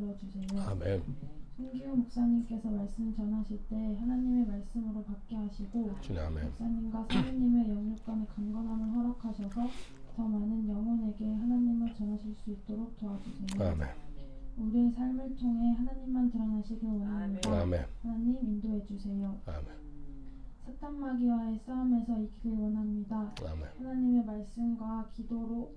열어주세요. 아멘. 손기호 목사님께서 말씀 전하실 때 하나님의 말씀으로 받게 하시고 아멘. 목사님과 사모님의 영육간의 강건함을 허락하셔서 더 많은 영혼에게 하나님을 전하실 수 있도록 도와주세요. 아멘. 우리의 삶을 통해 하나님만 드러나시길 원합니다. 아멘. 하나님 인도해 주세요. 아멘. 사탄 마귀와의 싸움에서 이기길 원합니다. 아멘. 하나님의 말씀과 기도로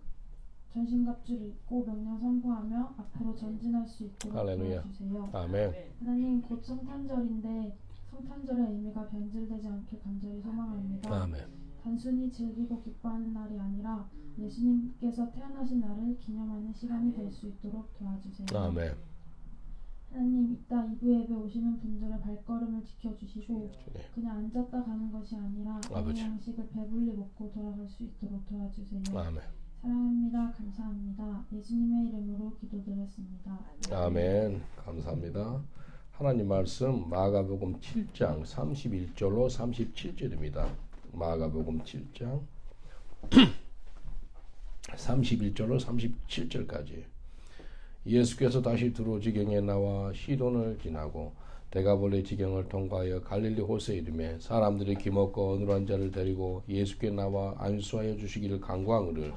전신갑주를 입고 명령 선포하며 앞으로 전진할 수 있도록 할렐루야. 도와주세요. 아멘. 하나님 곧 성탄절인데 성탄절의 의미가 변질되지 않길 간절히 소망합니다. 아멘. 단순히 즐기고 기뻐하는 날이 아니라 예수님께서 태어나신 날을 기념하는 시간이 될 수 있도록 도와주세요. 아멘. 하나님 이따 2부 예배 오시는 분들의 발걸음을 지켜주시고 네. 그냥 앉았다 가는 것이 아니라 아버지. 오늘 양식을 배불리 먹고 돌아갈 수 있도록 도와주세요. 아멘. 사랑합니다. 감사합니다. 예수님의 이름으로 기도드렸습니다. 아멘. 감사합니다. 하나님 말씀 마가복음 7장 31절로 37절입니다. 마가복음 7장 31절로 37절까지. 예수께서 다시 두로 지경에 나와 시돈을 지나고 데가볼리 지경을 통과하여 갈릴리 호세에 이르매 사람들이 기먹고 어눌한 자를 데리고 예수께 나와 안수하여 주시기를 간구하거늘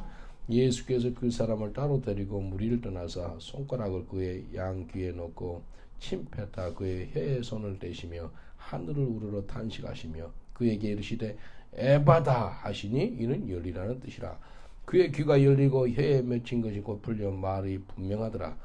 예수께서 그 사람을 따로 데리고 무리를 떠나사 손가락을 그의 양 귀에 놓고 침뱉다 그의 혀에 손을 대시며 하늘을 우러러 탄식하시며 그에게 이르시되 에바다 하시니 이는 열리라는 뜻이라. 그의 귀가 열리고 혀에 맺힌 것이 곧 풀려 말이 분명하더라.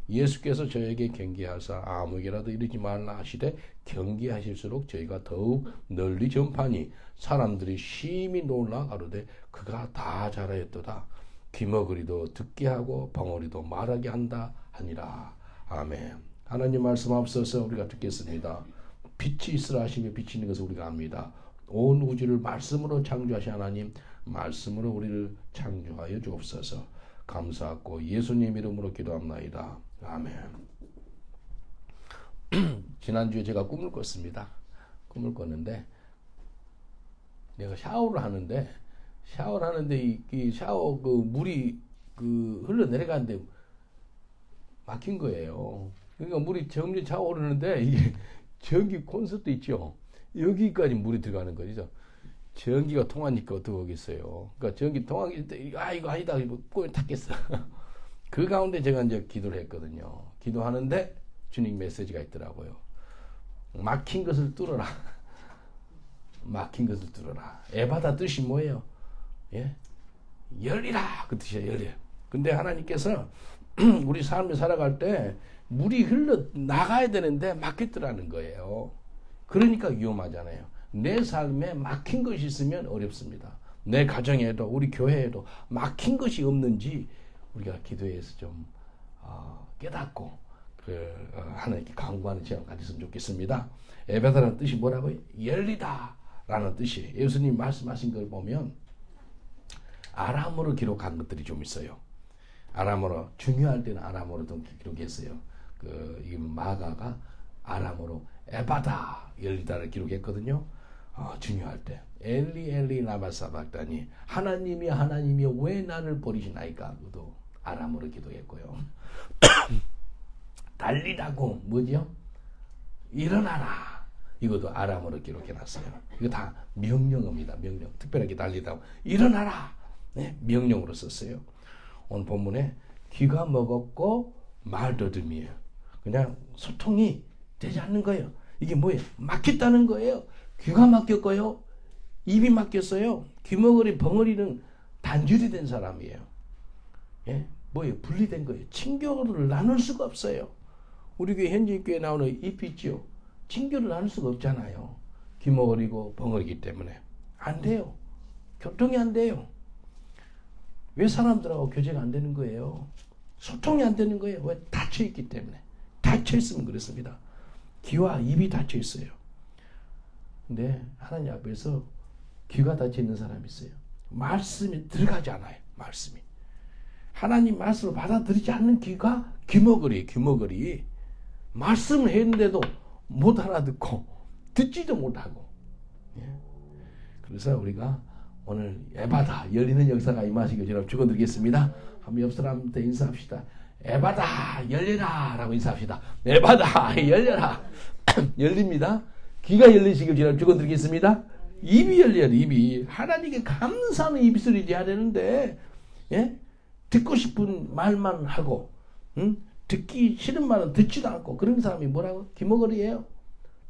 예수께서 저에게 경계하사 아무에게라도 이르지 말라 하시되 경계하실수록 저희가 더욱 널리 전파하니 사람들이 심히 놀라 가로되 그가 다 잘하였도다. 귀머거리도 듣게 하고 벙어리도 말하게 한다 하니라. 아멘. 하나님 말씀 앞서서 우리가 듣겠습니다. 빛이 있으라 하시며 비치는 것을 우리가 압니다. 온 우주를 말씀으로 창조하신 하나님, 말씀으로 우리를 창조하여 주옵소서. 감사하고 예수님 이름으로 기도합나이다. 아멘. 지난주에 제가 꿈을 꿨습니다. 꿈을 꿨는데 내가 샤워를 하는데 이 샤워 그 물이 그 흘러 내려가는데 막힌 거예요. 그러니까 물이 점점 차오르는데 이게 전기 콘센트 있죠. 여기까지 물이 들어가는 거죠. 전기가 통하니까 어떻게 하겠어요. 그러니까 전기 통하기 때 이거 아니다 꿈을 탁 깼어. 그 가운데 제가 이제 기도를 했거든요. 기도하는데 주님 메시지가 있더라고요. 막힌 것을 뚫어라. 막힌 것을 뚫어라. 에바다 뜻이 뭐예요? 예? 열리라 그 뜻이에요. 열려. 근데 하나님께서 우리 삶을 살아갈 때 물이 흘러 나가야 되는데 막혔더라는 거예요. 그러니까 위험하잖아요. 내 삶에 막힌 것이 있으면 어렵습니다. 내 가정에도 우리 교회에도 막힌 것이 없는지 우리가 기도해서 좀 깨닫고 하나님께 간구하는 시간 가졌으면 좋겠습니다. 에베다라는 뜻이 뭐라고요? 열리다 라는 뜻이에요. 예수님 말씀하신 걸 보면 아람어로 기록한 것들이 좀 있어요. 아람어로 중요할 때는 아람어로도 기록했어요. 이 마가가 아람어로 에바다 열리다를 기록했거든요. 중요할 때 엘리 엘리 라마 사박다니 하나님이 왜 나를 버리시나이까 그도 아람어로 기도했고요. 달리다고 뭐죠? 일어나라 이것도 아람어로 기록해놨어요. 이거 다 명령어입니다. 명령. 특별하게 달리다고 일어나라 네, 명령으로 썼어요. 오늘 본문에 귀가 먹었고 말 더듬이에요. 그냥 소통이 되지 않는 거예요. 이게 뭐예요? 막혔다는 거예요. 귀가 막혔고요. 입이 막혔어요. 귀머거리 벙어리는 단절이 된 사람이에요. 예? 뭐예요? 분리된 거예요. 친교를 나눌 수가 없어요. 우리 교회 현진교회 나오는 잎이 있죠. 친교를 나눌 수가 없잖아요. 귀머거리고 벙어리기 때문에. 안 돼요. 교통이 안 돼요. 왜 사람들하고 교제가 안 되는 거예요? 소통이 안 되는 거예요. 왜? 닫혀있기 때문에. 닫혀있으면 그렇습니다. 귀와 입이 닫혀있어요. 근데 하나님 앞에서 귀가 닫혀있는 사람이 있어요. 말씀이 들어가지 않아요. 말씀이. 하나님 말씀을 받아들이지 않는 귀가 귀머거리. 말씀을 했는데도 못 알아듣고 듣지도 못하고. 예. 그래서 우리가 오늘 에바다 열리는 역사가 임하시길 여러분 축원드리겠습니다. 한번 옆 사람한테 인사합시다. 에바다 열려라 라고 인사합시다. 에바다 열려라. 열립니다. 귀가 열리시길 저는 축원드리겠습니다. 입이 열려요. 입이. 하나님께 감사하는 입술이 돼야 되는데 예? 듣고 싶은 말만 하고 듣기 싫은 말은 듣지도 않고 그런 사람이 뭐라고? 기머거리예요.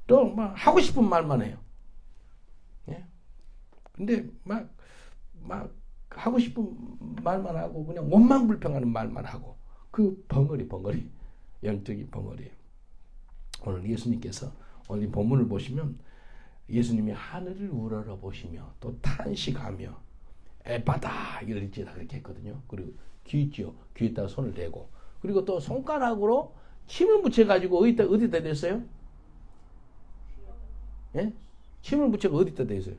또 막 하고 싶은 말만 해요. 예? 근데 막 하고 싶은 말만 하고 그냥 원망 불평하는 말만 하고 그 벙어리 영적인 벙어리. 오늘 예수님께서 오늘 이 본문을 보시면 예수님이 하늘을 우러러 보시며 또 탄식하며 에바다 열리지다 그렇게 했거든요. 그리고 귀 있죠. 귀에다가 손을 대고 그리고 또 손가락으로 침을 묻혀가지고 어디다 댔어요? 예? 침을 묻혀가 어디다 댔어요?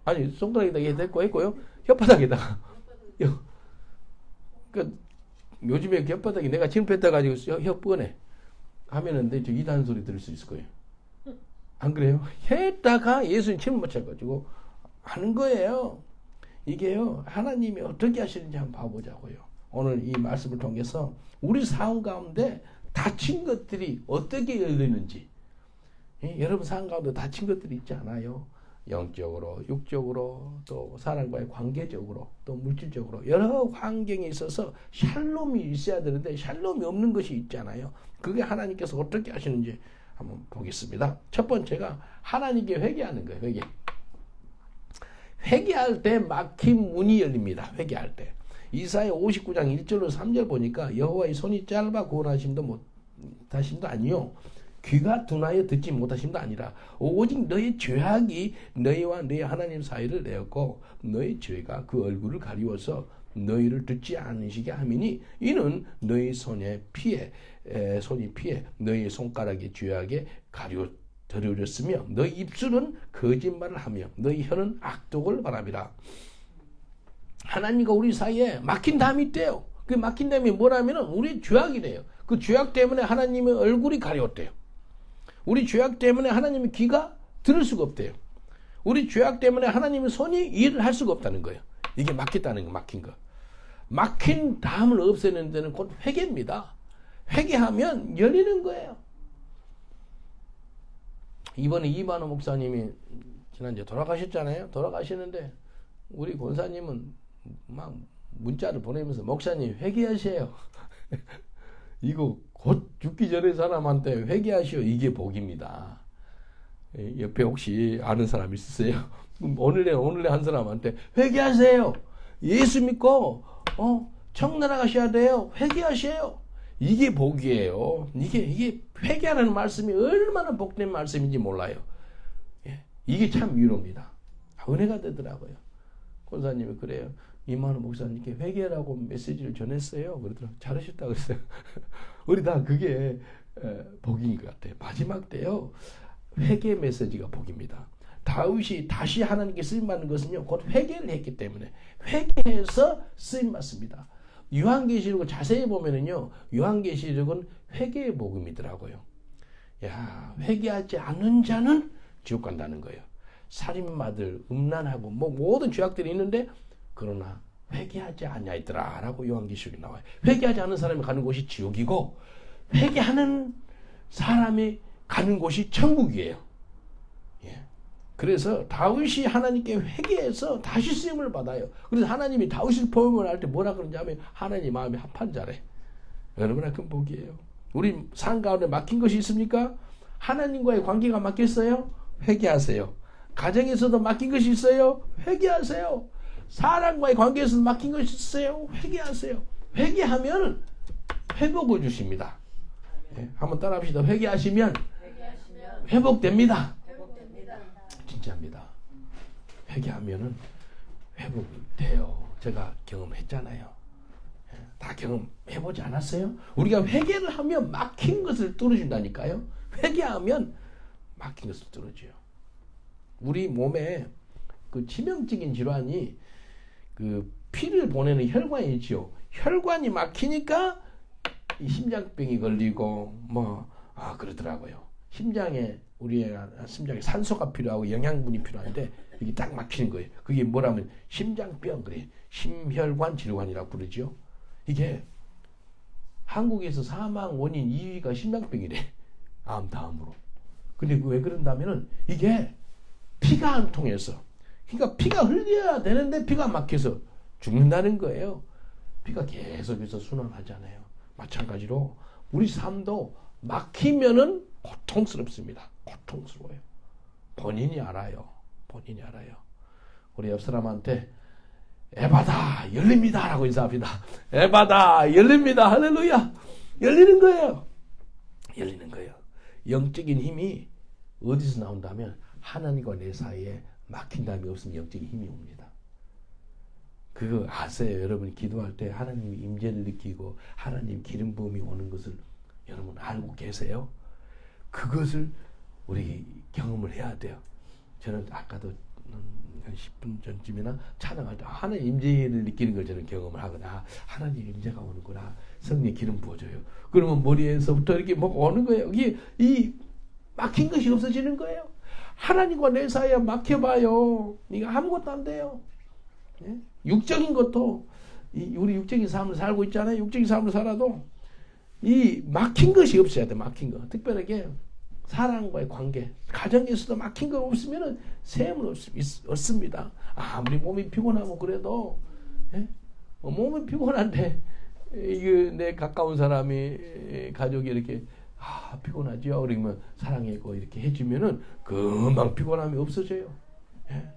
아니 손가락에다가 댔고 했고요. 혓바닥에다가 그 요즘에 혓바닥에 내가 침 뱉어가지고 혀 뻔해 하면은 저 이단 소리 들을 수 있을 거예요. 안 그래요? 혀에다가 예수님 침을 묻혀가지고 하는 거예요. 이게요 하나님이 어떻게 하시는지 한번 봐보자고요. 오늘 이 말씀을 통해서 우리 삶 가운데 닫힌 것들이 어떻게 열리는지 여러분 삶 가운데 닫힌 것들이 있지 않아요? 영적으로, 육적으로, 또 사람과의 관계적으로, 또 물질적으로 여러 환경에 있어서 샬롬이 있어야 되는데 샬롬이 없는 것이 있잖아요. 그게 하나님께서 어떻게 하시는지 한번 보겠습니다. 첫 번째가 하나님께 회개하는 거예요. 회개할 때 막힌 문이 열립니다. 회개할 때. 이사야 59장 1절로 3절 보니까 여호와의 손이 짧아 구원하심도 못하심도 아니요 귀가 둔하여 듣지 못하심도 아니라 오직 너의 죄악이 너희와 너희 하나님 사이를 내었고 너의 죄가 그 얼굴을 가리워서 너희를 듣지 않으시게 함이니 이는 너희 손이 피해 너희 손가락이 죄악에 가려졌으며 너희 입술은 거짓말을 하며 너희 혀는 악독을 바라비라. 하나님과 우리 사이에 막힌 담이 있대요. 그 막힌 담이 뭐라면은 우리 죄악이래요. 그 죄악 때문에 하나님의 얼굴이 가려웠대요. 우리 죄악 때문에 하나님의 귀가 들을 수가 없대요. 우리 죄악 때문에 하나님의 손이 일을 할 수가 없다는 거예요. 이게 막혔다는 거, 막힌 거. 막힌 담을 없애는 데는 곧 회개입니다. 회개하면 열리는 거예요. 이번에 이만호 목사님이 지난주에 돌아가셨잖아요. 돌아가시는데 우리 권사님은 막 문자를 보내면서 목사님 회개하세요. 이거 곧 죽기 전에 사람한테 회개하시오. 이게 복입니다. 옆에 혹시 아는 사람 있으세요? 오늘내 한 사람한테 회개하세요. 예수 믿고 청나라 가셔야 돼요. 회개하세요. 이게 복이에요. 이게 회개하는 말씀이 얼마나 복된 말씀인지 몰라요. 이게 참 위로입니다. 은혜가 되더라고요. 권사님이 그래요. 이만호 목사님께 회개라고 메시지를 전했어요. 그러더라고요. 잘하셨다 그랬어요. 우리 다 그게 복인 것 같아요. 마지막 때요. 회개 메시지가 복입니다. 다윗이 다시 하나님께 쓰임받는 것은요. 곧 회개를 했기 때문에 회개해서 쓰임받습니다. 요한계시록을 자세히 보면은요. 요한계시록은 회개의 복음이더라고요. 야, 회개하지 않는 자는 지옥 간다는 거예요. 살인마들, 음란하고 모든 죄악들이 있는데 그러나 회개하지 않냐이더라 라고 요한계시록이 나와요. 회개하지 않는 사람이 가는 곳이 지옥이고 회개하는 사람이 가는 곳이 천국이에요. 그래서 다윗이 하나님께 회개해서 다시 쓰임을 받아요. 그래서 하나님이 다윗을 포용을 할 때 뭐라 그러는지 하면 하나님 마음이 합한 자래. 얼마나 큰 복이에요. 우리 삶 가운데 막힌 것이 있습니까? 하나님과의 관계가 막혔어요? 회개하세요. 가정에서도 막힌 것이 있어요? 회개하세요. 사람과의 관계에서도 막힌 것이 있어요? 회개하세요. 회개하면 회복을 주십니다. 한번 따라합시다. 회개하시면 회복됩니다. 진짜입니다. 회개하면은 회복돼요. 제가 경험했잖아요. 다 경험해보지 않았어요? 우리가 회개를 하면 막힌 것을 뚫어준다니까요. 회개하면 막힌 것을 뚫어줘요. 우리 몸에 그 치명적인 질환이 그 피를 보내는 혈관이 있죠. 혈관이 막히니까 이 심장병이 걸리고 그러더라고요. 우리의 심장에 산소가 필요하고 영양분이 필요한데 이게 딱 막히는 거예요. 그게 뭐라면 심장병 그래. 심혈관 질환이라고 부르죠. 이게 한국에서 사망 원인 2위가 심장병이래. 암 다음으로. 근데 왜 그런다면은 이게 피가 안 통해서, 그러니까 피가 흘려야 되는데 피가 막혀서 죽는다는 거예요. 피가 계속해서 순환하잖아요. 마찬가지로 우리 삶도 막히면은 고통스럽습니다. 고통스러워요. 본인이 알아요. 본인이 알아요. 우리 옆 사람한테 에바다 열립니다 라고 인사합니다. 에바다 열립니다. 할렐루야. 열리는 거예요. 열리는 거예요. 영적인 힘이 어디서 나온다면 하나님과 내 사이에 막힌 담이 없으면 영적인 힘이 옵니다. 그거 아세요? 여러분이 기도할 때 하나님의 임재를 느끼고 하나님 기름 부음이 오는 것을 여러분 알고 계세요? 그것을 우리 경험을 해야 돼요. 저는 아까도 한 10분 전쯤이나 찬양할 때 하나님 임재를 느끼는 걸 저는 경험을 하거나 하나님 임재가 오는구나. 성령 기름 부어줘요. 그러면 머리에서부터 이렇게 뭐 오는 거예요. 이게 이 막힌 것이 없어지는 거예요. 하나님과 내 사이에 막혀봐요. 이거 아무것도 안 돼요. 예? 육적인 것도 우리 육적인 삶을 살고 있잖아요. 육적인 삶을 살아도 이 막힌 것이 없어야 돼. 막힌 거. 특별하게 사랑과의 관계, 가정에서도 막힌 거 없으면 셈은 없습니다. 아무리 몸이 피곤하고 그래도 예? 몸이 피곤한데 이게 내 가까운 사람이 가족이 이렇게 피곤하죠. 그러면 사랑하고 이렇게 해주면은 금방 피곤함이 없어져요. 예?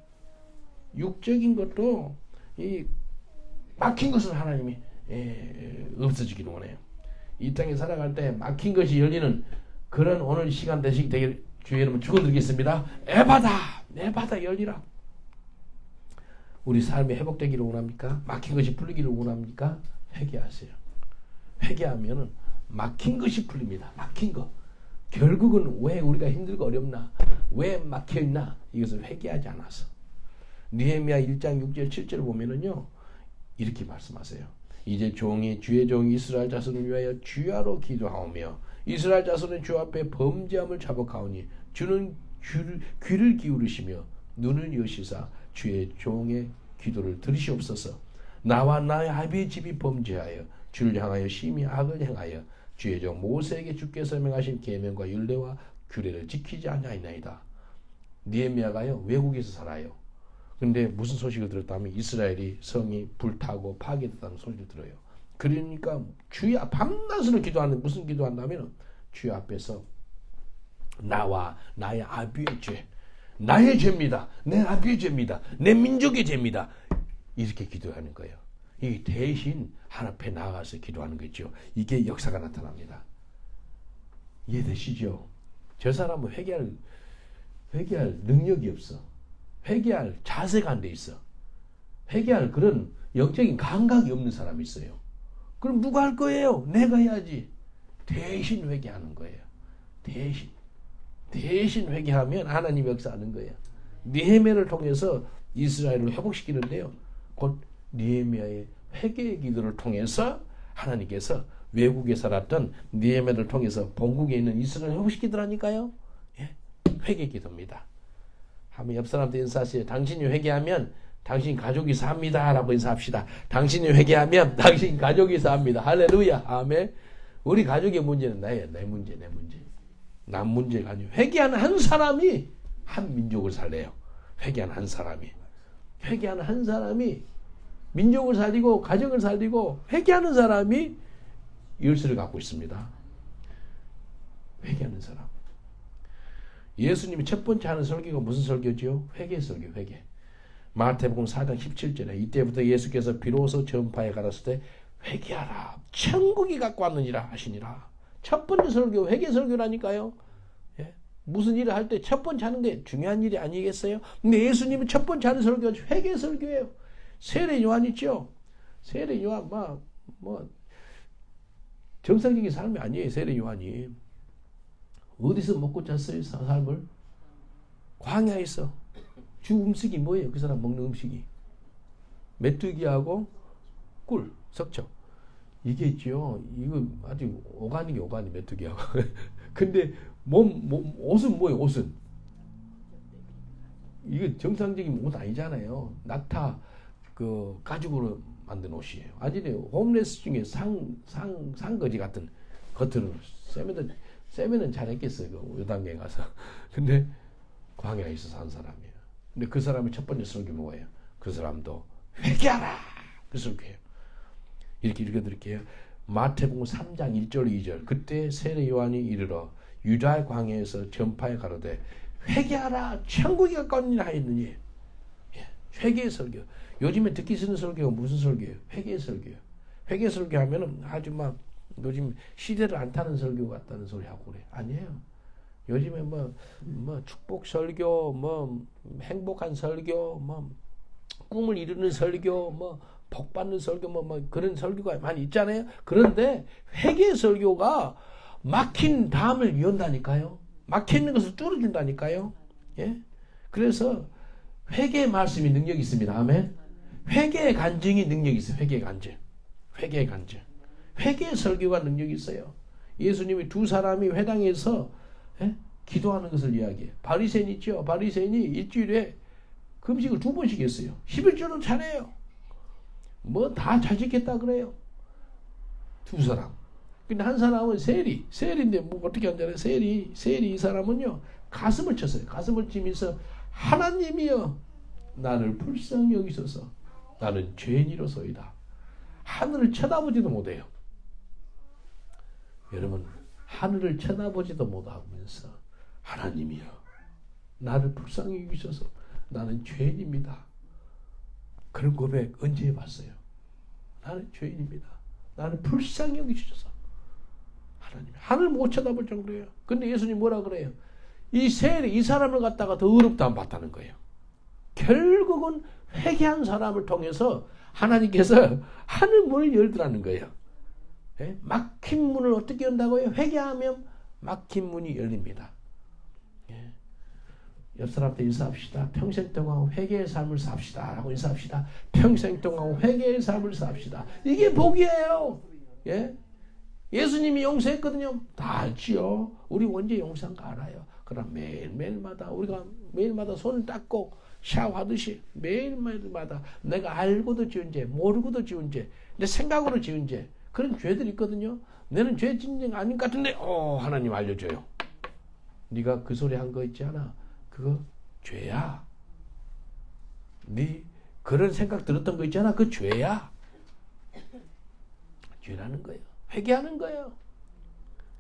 육적인 것도 이 막힌 것은 하나님이 없어지기를 원해요. 이 땅에 살아갈 때 막힌 것이 열리는 그런 오늘 시간 되길 주의 이름으로 축원드리겠습니다. 에바다 열리라. 우리 삶이 회복되기를 원합니까? 막힌 것이 풀리기를 원합니까? 회개하세요. 회개하면은 막힌 것이 풀립니다. 막힌 거. 결국은 왜 우리가 힘들고 어렵나? 왜 막혀있나? 이것을 회개하지 않아서. 느헤미야 1장 6절 7절을 보면은요. 이렇게 말씀하세요. 이제 주의 종이 이스라엘 자손을 위하여 주야로 기도하오며 이스라엘 자손의 주 앞에 범죄함을 자복하오니 주는 귀를 기울이시며 눈을 여시사 주의 종의 기도를 들으시옵소서. 나와 나의 아비의 집이 범죄하여 주를 향하여 심히 악을 행하여 주의 종 모세에게 주께서 명하신 계명과 율례와 규례를 지키지 아니하나이다. 느헤미야가요 외국에서 살아요. 근데 무슨 소식을 들었다면 이스라엘이 성이 불타고 파괴됐다는 소리를 들어요. 그러니까 주의 밤낮으로 기도하는 무슨 기도한다면 주의 앞에서 나와 나의 아비의 죄, 나의 죄입니다. 내 아비의 죄입니다. 내 민족의 죄입니다. 이렇게 기도하는 거예요. 이 대신 하나님 앞에 나아가서 기도하는 거죠. 이게 역사가 나타납니다. 이해되시죠? 저 사람은 회개할 능력이 없어. 회개할 자세가 안 돼 있어. 회개할 그런 영적인 감각이 없는 사람이 있어요. 그럼 누가 할 거예요? 내가 해야지. 대신 회개하는 거예요. 대신 회개하면 하나님이 역사하는 거예요. 느헤미야를 통해서 이스라엘을 회복시키는데요. 곧 느헤미야의 회개의 기도를 통해서 하나님께서 외국에 살았던 느헤미야를 통해서 본국에 있는 이스라엘을 회복시키더라니까요. 예? 회개 기도입니다. 한번 옆 사람한테 인사하세요. 당신이 회개하면 당신 가족이 삽니다. 라고 인사합시다. 당신이 회개하면 당신 가족이 삽니다. 할렐루야. 아멘. 우리 가족의 문제는 내 문제. 남 문제가 아니에요. 회개하는 한 사람이 한 민족을 살려요. 회개하는 한 사람이 민족을 살리고 가정을 살리고 회개하는 사람이 열쇠를 갖고 있습니다. 회개하는 사람. 예수님이 첫 번째 하는 설교가 무슨 설교죠? 회개 설교, 회개. 마태복음 4장 17절에 이때부터 예수께서 비로소 전파에 가랐을 때 회개하라. 천국이 갖고 왔느니라 하시니라. 첫 번째 설교, 회개 설교라니까요. 예? 무슨 일을 할 때 첫 번째 하는 게 중요한 일이 아니겠어요? 근데 예수님은 첫 번째 하는 설교가 회개 설교예요. 세례 요한 있죠? 세례 요한, 정상적인 삶이 아니에요, 세례 요한이. 어디서 먹고 잤어요, 삶을? 광야에서. 주 음식이 뭐예요? 그 사람 먹는 음식이. 메뚜기하고 꿀, 석청. 이게 있죠. 이거 아주 오가니, 메뚜기하고. 근데 옷은 뭐예요, 옷은? 이거 정상적인 옷 아니잖아요. 낙타, 가죽으로 만든 옷이에요. 아니래요. 홈레스 중에 상거지 같은 겉으로 세면은 잘했겠어요. 그 요단계 가서. 근데 광야에서 산 사람이에요. 근데 그 사람의 첫 번째 설교 뭐예요? 그 사람도 회개하라! 그 설교예요. 이렇게 읽어드릴게요. 마태복음 3장 1절 2절. 그때 세례 요한이 이르러 유다의 광야에서 전파에 가로되 회개하라! 천국이 가까우니라 하였느니. 예, 회개의 설교. 요즘에 듣기 싫은 설교가 무슨 설교예요? 회개의 설교예요. 회개 설교하면은 아주 막 요즘 시대를 안 타는 설교 같다는 소리 하고 그래. 아니에요. 요즘에 뭐 축복 설교, 뭐 행복한 설교, 뭐 꿈을 이루는 설교, 뭐 복 받는 설교, 뭐 그런 설교가 많이 있잖아요. 그런데 회개 설교가 막힌 담을 이온다니까요. 막혀 있는 것을 뚫어준다니까요. 예? 그래서 회개의 말씀이 능력이 있습니다. 아멘. 회개의 간증이 능력이 있어요. 회개의 간증. 회개의 간증. 회개의 설교가 능력이 있어요. 예수님이 두 사람이 회당에서 기도하는 것을 이야기해요. 바리새인 있죠. 바리새인이 일주일에 금식을 2번씩 했어요. 11조는 잘해요. 뭐 다 잘 지켰다 그래요. 두 사람. 근데 한 사람은 세리인데 뭐 어떻게 한잖아요. 세리 이 사람은요 가슴을 쳤어요. 가슴을 치면서 하나님이여 나를 불쌍히 여기소서. 나는 죄인이로소이다. 하늘을 쳐다보지도 못해요. 여러분 하늘을 쳐다보지도 못하면서 하나님이여 나를 불쌍히 여기소서. 나는 죄인입니다. 그런 고백 언제 해봤어요? 나는 죄인입니다. 나는 불쌍히 여기소서. 하나님 하늘 못 쳐다볼 정도예요. 근데 예수님 뭐라 그래요? 이 사람을 갖다가 더 어렵다 안 봤다는 거예요. 결국은 회개한 사람을 통해서 하나님께서 하늘 문을 열더라는 거예요. 예? 막힌 문을 어떻게 연다고요? 회개하면 막힌 문이 열립니다. 예. 옆 사람한테 인사합시다. 평생 동안 회개의 삶을 삽시다. 라고 인사합시다. 평생 동안 회개의 삶을 삽시다. 이게 복이에요. 예? 예수님이 용서했거든요. 다 알지요. 우리 원죄 용서한 거 알아요. 그럼 매일마다 우리가 매일마다 손을 닦고 샤워하듯이 매일마다 내가 알고도 지은 죄, 모르고도 지은 죄, 내 생각으로 지은 죄 그런 죄들이 있거든요. 너는 죄 짓는 게 아닌 것 같은데 하나님 알려줘요. 네가 그 소리 한 거 있지 않아? 그거 죄야. 네 그런 생각 들었던 거 있잖아. 그 죄야. 죄라는 거예요. 회개하는 거예요.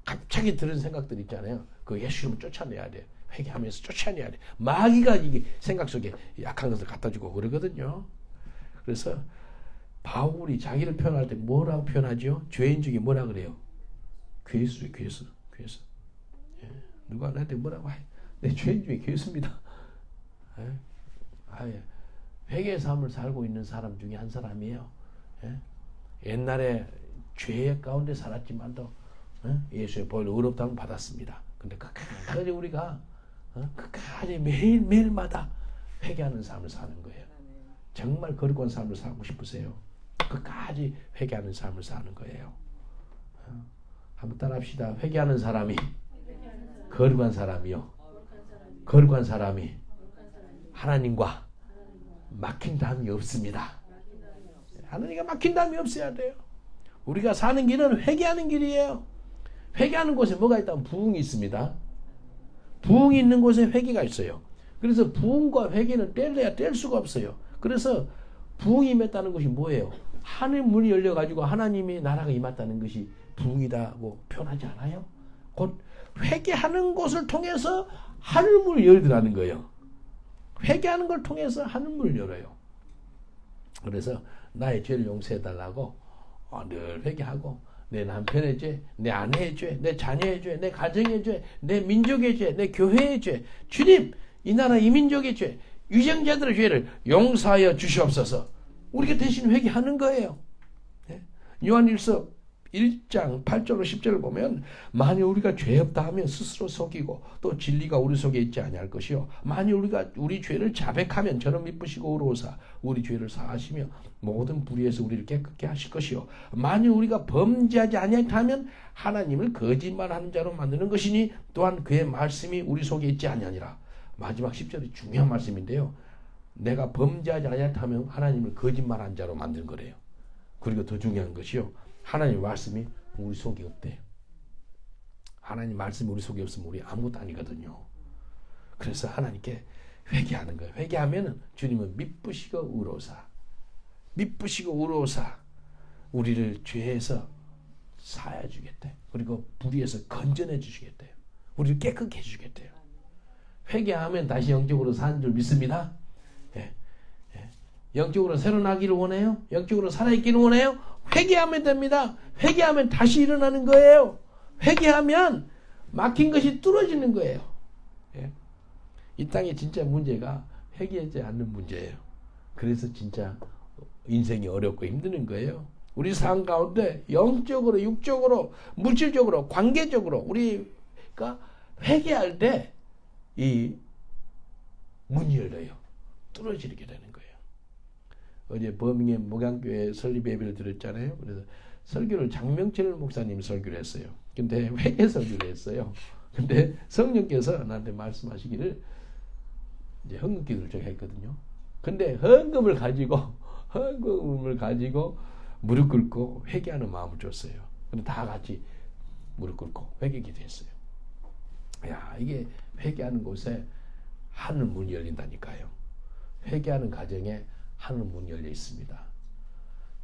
갑자기 들은 생각들 있잖아요. 그 예수님을 쫓아내야 돼. 회개하면서 쫓아내야 돼. 마귀가 이게 생각 속에 약한 것을 갖다 주고 그러거든요. 그래서 바울이 자기를 표현할 때 뭐라고 표현하죠? 죄인 중에 뭐라 그래요? 괴수. 예. 누가 나한테 뭐라고 해? 내 죄인 중에 괴수입니다. 예. 회개의 삶을 살고 있는 사람 중에 한 사람이에요. 예. 옛날에 죄 가운데 살았지만도 예수의 보혈로 의롭다함을 받았습니다. 근데 끝까지 우리가 끝까지 매일마다 회개하는 삶을 사는 거예요. 정말 거룩한 삶을 살고 싶으세요? 끝까지 회개하는 삶을 사는 거예요. 한번 따라합시다. 회개하는 사람이 거룩한 사람이요. 거룩한 사람이 하나님과 막힌 담이 없습니다. 하나님과 막힌 담이 없어야 돼요. 우리가 사는 길은 회개하는 길이에요. 회개하는 곳에 뭐가 있다면 부흥이 있습니다. 부흥이 있는 곳에 회개가 있어요. 그래서 부흥과 회개는 뗄래야 뗄 수가 없어요. 그래서 부흥이 임했다는 것이 뭐예요? 하늘 문이 열려가지고 하나님의 나라가 임했다는 것이 부흥이다고 표현하지 않아요? 곧 회개하는 것을 통해서 하늘 문을 열더라는 거예요. 회개하는 걸 통해서 하늘 문을 열어요. 그래서 나의 죄를 용서해달라고 늘 회개하고 내 남편의 죄, 내 아내의 죄, 내 자녀의 죄, 내 가정의 죄, 내 민족의 죄, 내 교회의 죄, 주님 이 나라 이 민족의 죄, 유정자들의 죄를 용서하여 주시옵소서. 우리가 대신 회개하는 거예요. 네? 요한일서 1장 8절로 10절을 보면 만일 우리가 죄 없다 하면 스스로 속이고 또 진리가 우리 속에 있지 아니할 것이요 만일 우리가 우리 죄를 자백하면 저는 미쁘시고 의로우사 우리 죄를 사하시며 모든 불의에서 우리를 깨끗게 하실 것이요 만일 우리가 범죄하지 아니하면 하나님을 거짓말하는 자로 만드는 것이니 또한 그의 말씀이 우리 속에 있지 아니하니라. 마지막 10절이 중요한 말씀인데요. 내가 범죄하지 아니하면 하나님을 거짓말한 자로 만드는 거래요. 그리고 더 중요한 것이요. 하나님 말씀이 우리 속에 없대요. 하나님 말씀이 우리 속에 없으면 우리 아무것도 아니거든요. 그래서 하나님께 회개하는 거예요. 회개하면은 주님은 미쁘시고 의로우사, 미쁘시고 의로우사 우리를 죄에서 사해 주겠대. 그리고 불의에서 건져내 주시겠대요. 우리를 깨끗게 해주겠대요. 회개하면 다시 영적으로 사는 줄 믿습니다. 예. 예. 영적으로 새로 나기를 원해요? 영적으로 살아있기를 원해요? 회개하면 됩니다. 회개하면 다시 일어나는 거예요. 회개하면 막힌 것이 뚫어지는 거예요. 예. 이 땅의 진짜 문제가 회개하지 않는 문제예요. 그래서 진짜 인생이 어렵고 힘드는 거예요. 우리 삶 가운데 영적으로, 육적으로, 물질적으로, 관계적으로 우리가 회개할 때 이 문이 열려요. 뚫어지게 되는 거예요. 어제 버밍엄 목양교회 설립 예배를 드렸잖아요. 그래서 설교를 장명철 목사님 설교를 했어요. 근데 회개 설교를 했어요. 근데 성령께서 나한테 말씀하시기를 이제 헌금 기도를 제가 했거든요. 근데 헌금을 가지고 무릎 꿇고 회개하는 마음을 줬어요. 근데 다 같이 무릎 꿇고 회개 기도했어요. 야, 이게 회개하는 곳에 하늘 문이 열린다니까요. 회개하는 가정에 하늘 문이 열려 있습니다.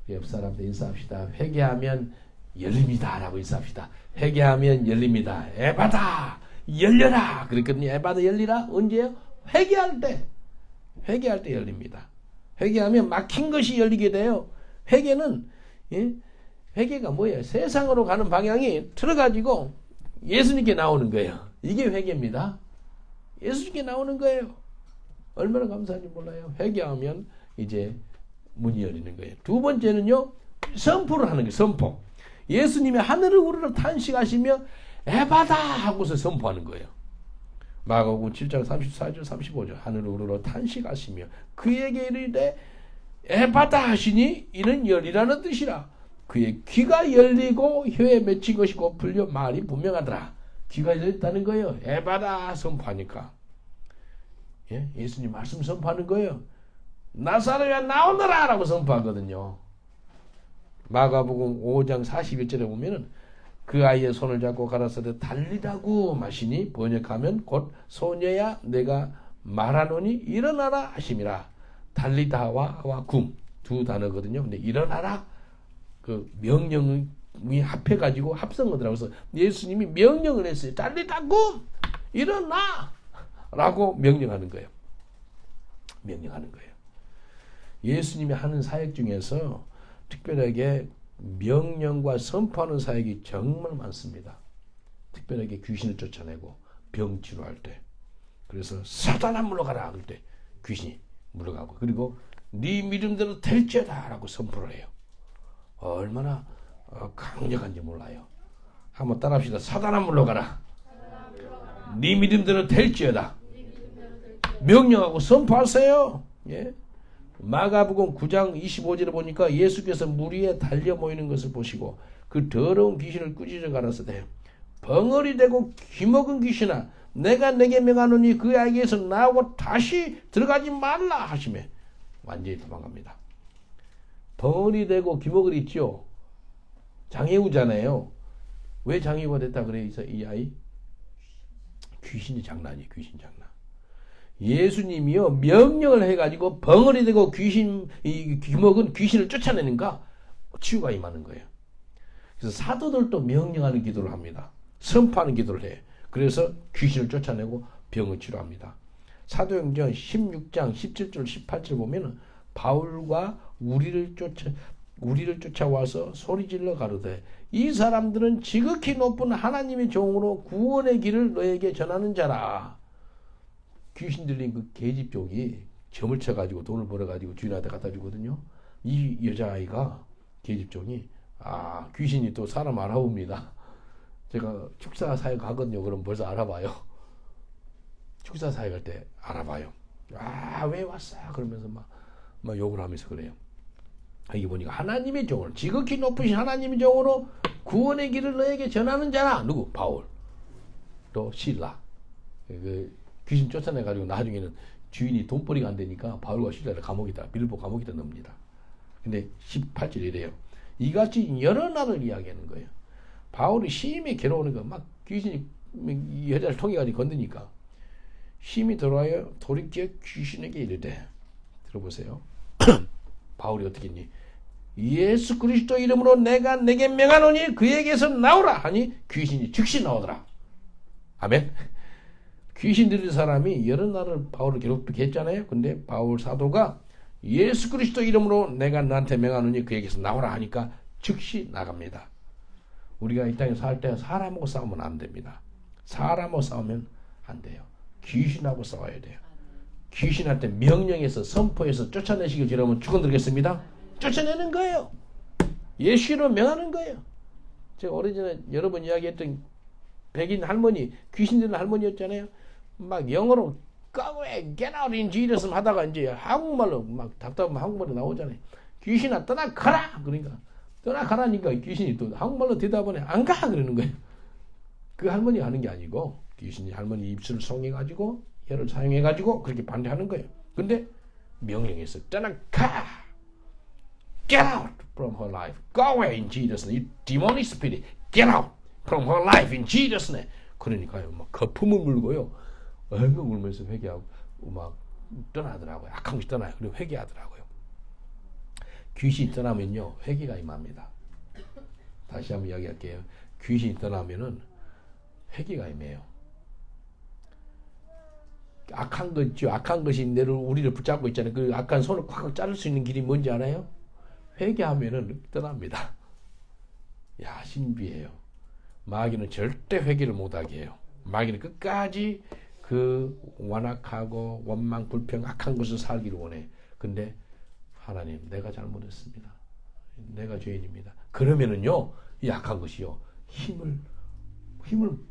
옆 사람들 인사합시다. 회개하면 열립니다. 라고 인사합시다. 회개하면 열립니다. 에바다 열려라. 그랬거든요. 에바다 열리라. 언제요? 회개할 때 열립니다. 회개하면 막힌 것이 열리게 돼요. 회개는 회개가 뭐예요? 세상으로 가는 방향이 틀어가지고 예수님께 나오는 거예요. 이게 회개입니다. 예수님께 나오는 거예요. 얼마나 감사한지 몰라요. 회개하면 이제 문이 열리는 거예요. 두 번째는요, 선포를 하는 거예요. 선포. 예수님이 하늘을 우러러 탄식하시며 에바다 하고서 선포하는 거예요. 마가복음 7장 34절 35절 하늘을 우러러 탄식하시며 그에게 이르되 에바다 하시니 이는 열리라는 뜻이라. 그의 귀가 열리고 혀에 맺힌 것이 곧 풀려 말이 분명하더라. 귀가 열렸다는 거예요. 에바다 선포하니까. 예? 예수님 말씀 선포하는 거예요. 나사로야 나오너라 라고 선포하거든요. 마가복음 5장 41절에 보면은 그 아이의 손을 잡고 가라사대 달리라고 마시니 번역하면 곧 소녀야 내가 말하노니 일어나라 하심이라. 달리다와 굼 두 단어거든요. 근데 일어나라 그 명령이 합해가지고 합성어더라고요. 그래서 예수님이 명령을 했어요. 달리다 굼 일어나 라고 명령하는 거예요. 명령하는 거예요. 예수님이 하는 사역 중에서 특별하게 명령과 선포하는 사역이 정말 많습니다. 특별하게 귀신을 쫓아내고 병 치료할 때. 그래서 사단아 물러가라 그럴 때 귀신이 물러가고, 그리고 네 믿음대로 될지어다 라고 선포를 해요. 얼마나 강력한지 몰라요. 한번 따라합시다. 사단아 물러가라. 네 믿음대로 될지어다. 명령하고 선포하세요. 예? 마가복음 9장 25절에 보니까 예수께서 물 위에 달려 모이는 것을 보시고 그 더러운 귀신을 꾸짖어 가라사대 벙어리 되고 귀먹은 귀신아 내가 내게 명하노니 그 아이에게서 나오고 다시 들어가지 말라 하시매 완전히 도망갑니다. 벙어리 되고 귀먹을 있죠. 장애우잖아요. 왜 장애우가 됐다 그래 이 아이? 귀신이 장난이에요. 귀신 장난. 예수님이요 명령을 해가지고 벙어리 되고 귀먹은 귀신을 쫓아내는가 치유가 임하는 거예요. 그래서 사도들도 명령하는 기도를 합니다. 선포하는 기도를 해. 그래서 귀신을 쫓아내고 병을 치료합니다. 사도행전 16장 17절 18절 보면은 바울과 우리를 쫓아와서 소리질러 가로되 이 사람들은 지극히 높은 하나님의 종으로 구원의 길을 너에게 전하는 자라. 귀신 들린 그 계집종이 점을 쳐가지고 돈을 벌어가지고 주인한테 갖다 주거든요. 이 여자아이가 계집종이 귀신이 또 사람 알아봅니다. 제가 축사 사역 하거든요. 그럼 벌써 알아봐요. 축사 사역할 때 알아봐요. 왜 왔어? 그러면서 막 욕을 하면서 그래요. 여기 보니까 하나님의 종으로 지극히 높으신 하나님의 종으로 구원의 길을 너에게 전하는 자라. 누구? 바울. 또 실라. 귀신 쫓아내가지고 나중에는 주인이 돈벌이가 안 되니까 바울과 실라를 빌보 감옥에다 넣습니다. 근데 18절 이래요. 이같이 여러 날을 이야기하는 거예요. 바울이 심히 괴로우는 거, 막 귀신이 여자를 통해 가지고 건드니까 심히 돌아여 돌이켜 귀신에게 이르되, 들어보세요. 바울이 어떻게 했니? 예수 그리스도 이름으로 내가 내게 명하노니 그에게서 나오라 하니 귀신이 즉시 나오더라. 아멘. 귀신 들린 사람이 여러 날을 바울을 괴롭게 했잖아요. 근데 바울 사도가 예수 그리스도 이름으로 내가 너한테 명하노니 그에게서 나오라 하니까 즉시 나갑니다. 우리가 이 땅에 살 때 사람하고 싸우면 안 됩니다. 사람하고 싸우면 안 돼요. 귀신하고 싸워야 돼요. 귀신한테 명령해서 선포해서 쫓아내시길 저러면 축원드리겠습니다. 쫓아내는 거예요. 예수로 명하는 거예요. 제가 오래전에 여러 번 이야기했던 백인 할머니, 귀신 들린 할머니였잖아요. 막 영어로 Go away, get out in Jesus 하다가 이제 한국말로 막 답답하면 한국말로 나오잖아요. 귀신아 떠나가라. 그러니까 떠나가라니까 귀신이 또 한국말로 대답하네. 안 가. 그러는 거예요. 그 할머니 하는 게 아니고 귀신이 할머니 입술을 송해가지고 혀를 사용해가지고 그렇게 반대하는 거예요. 근데 명령해서 떠나가. Get out from her life. Go away in Jesus' name. You demonic spirit. Get out from her life in Jesus' name. 그러니까요. 막 거품을 물고요. 엉엉 울면서 회개하고 막 떠나더라고요. 악한 것이 떠나요. 그리고 회개하더라고요. 귀신이 떠나면요. 회개가 임합니다. 다시 한번 이야기할게요. 귀신이 떠나면은 회개가 임해요. 악한 거 있죠. 악한 것이 우리를 붙잡고 있잖아요. 그 악한 손을 콱 자를 수 있는 길이 뭔지 알아요? 회개하면은 떠납니다. 야, 신비해요. 마귀는 절대 회개를 못하게 해요. 마귀는 끝까지 그 완악하고 원망, 불평, 악한 것을 살기를 원해. 근데 하나님, 내가 잘못했습니다. 내가 죄인입니다. 그러면은요, 이 악한 것이요, 힘을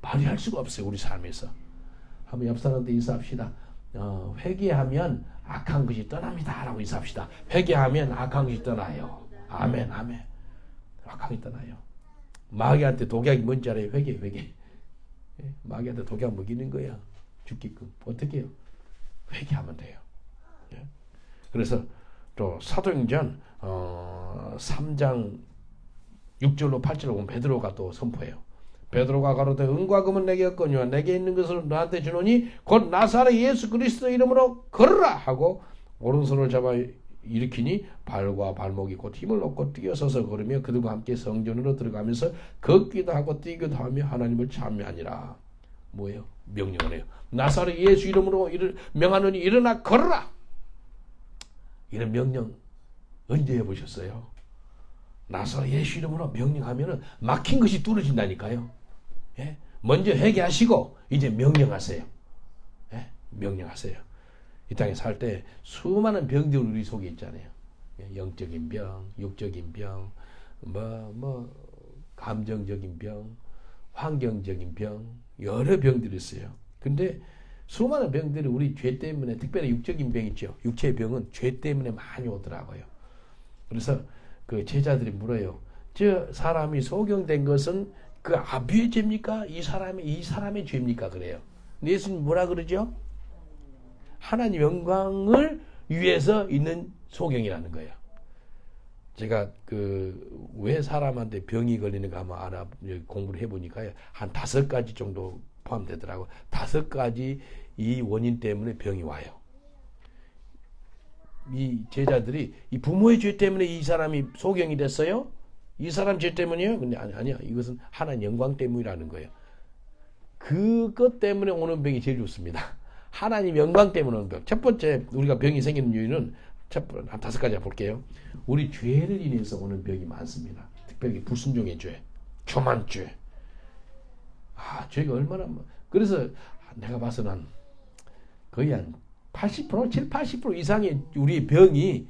발휘할 수가 없어요. 우리 삶에서. 한번 옆 사람한테 인사합시다. 회개하면 악한 것이 떠납니다. 라고 인사합시다. 회개하면 악한 것이 떠나요. 아멘, 아멘. 악한 것이 떠나요. 마귀한테 독약이 뭔지 알아요? 회개. 마귀한테 독약 먹이는 거야. 죽게끔. 어떻게 해요? 회개하면 돼요. 예? 그래서 또 사도행전 3장 6절로 8절로 보면 베드로가 또 선포해요. 베드로가 가로되 은과 금은 내게 없거니와 내게 있는 것을 너한테 주노니 곧 나사렛 예수 그리스도 이름으로 걸으라 하고 오른손을 잡아 일으키니 발과 발목이 곧 힘을 얻고 뛰어서서 걸으며 그들과 함께 성전으로 들어가면서 걷기도 하고 뛰기도 하며 하나님을 찬미하니라. 뭐예요? 명령을 해요. 나사렛 예수 이름으로 명하노니 일어나 걸으라. 이런 명령 언제 해보셨어요? 나사렛 예수 이름으로 명령하면은 막힌 것이 뚫어진다니까요. 예? 먼저 회개하시고 이제 명령하세요. 예? 명령하세요. 이 땅에 살 때 수많은 병들이 우리 속에 있잖아요. 예? 영적인 병, 육적인 병, 감정적인 병, 환경적인 병, 여러 병들이 있어요. 근데 수많은 병들이 우리 죄 때문에, 특별히 육적인 병 있죠. 육체의 병은 죄 때문에 많이 오더라고요. 그래서 그 제자들이 물어요. 저 사람이 소경된 것은 그 아비의 죄입니까? 이 사람의 죄입니까? 그래요. 예수님 뭐라 그러죠? 하나님 영광을 위해서 있는 소경이라는 거예요. 제가 왜 사람한테 병이 걸리는가 한번 공부를 해보니까요. 한 5가지 정도 포함되더라고요. 5가지 이 원인 때문에 병이 와요. 이 제자들이 이 부모의 죄 때문에 이 사람이 소경이 됐어요? 이 사람 죄 때문이에요? 근데 아니야. 이것은 하나님 영광 때문이라는 거예요. 그것 때문에 오는 병이 제일 좋습니다. 하나님 영광 때문에 오는 병. 첫 번째 우리가 병이 생기는 이유는 한 5가지 볼게요. 우리 죄를 인해서 오는 병이 많습니다. 특별히 불순종의 죄, 교만죄. 죄가 얼마나 그래서 내가 봐서는 거의 한 80%, 70-80% 이상의 우리의 병이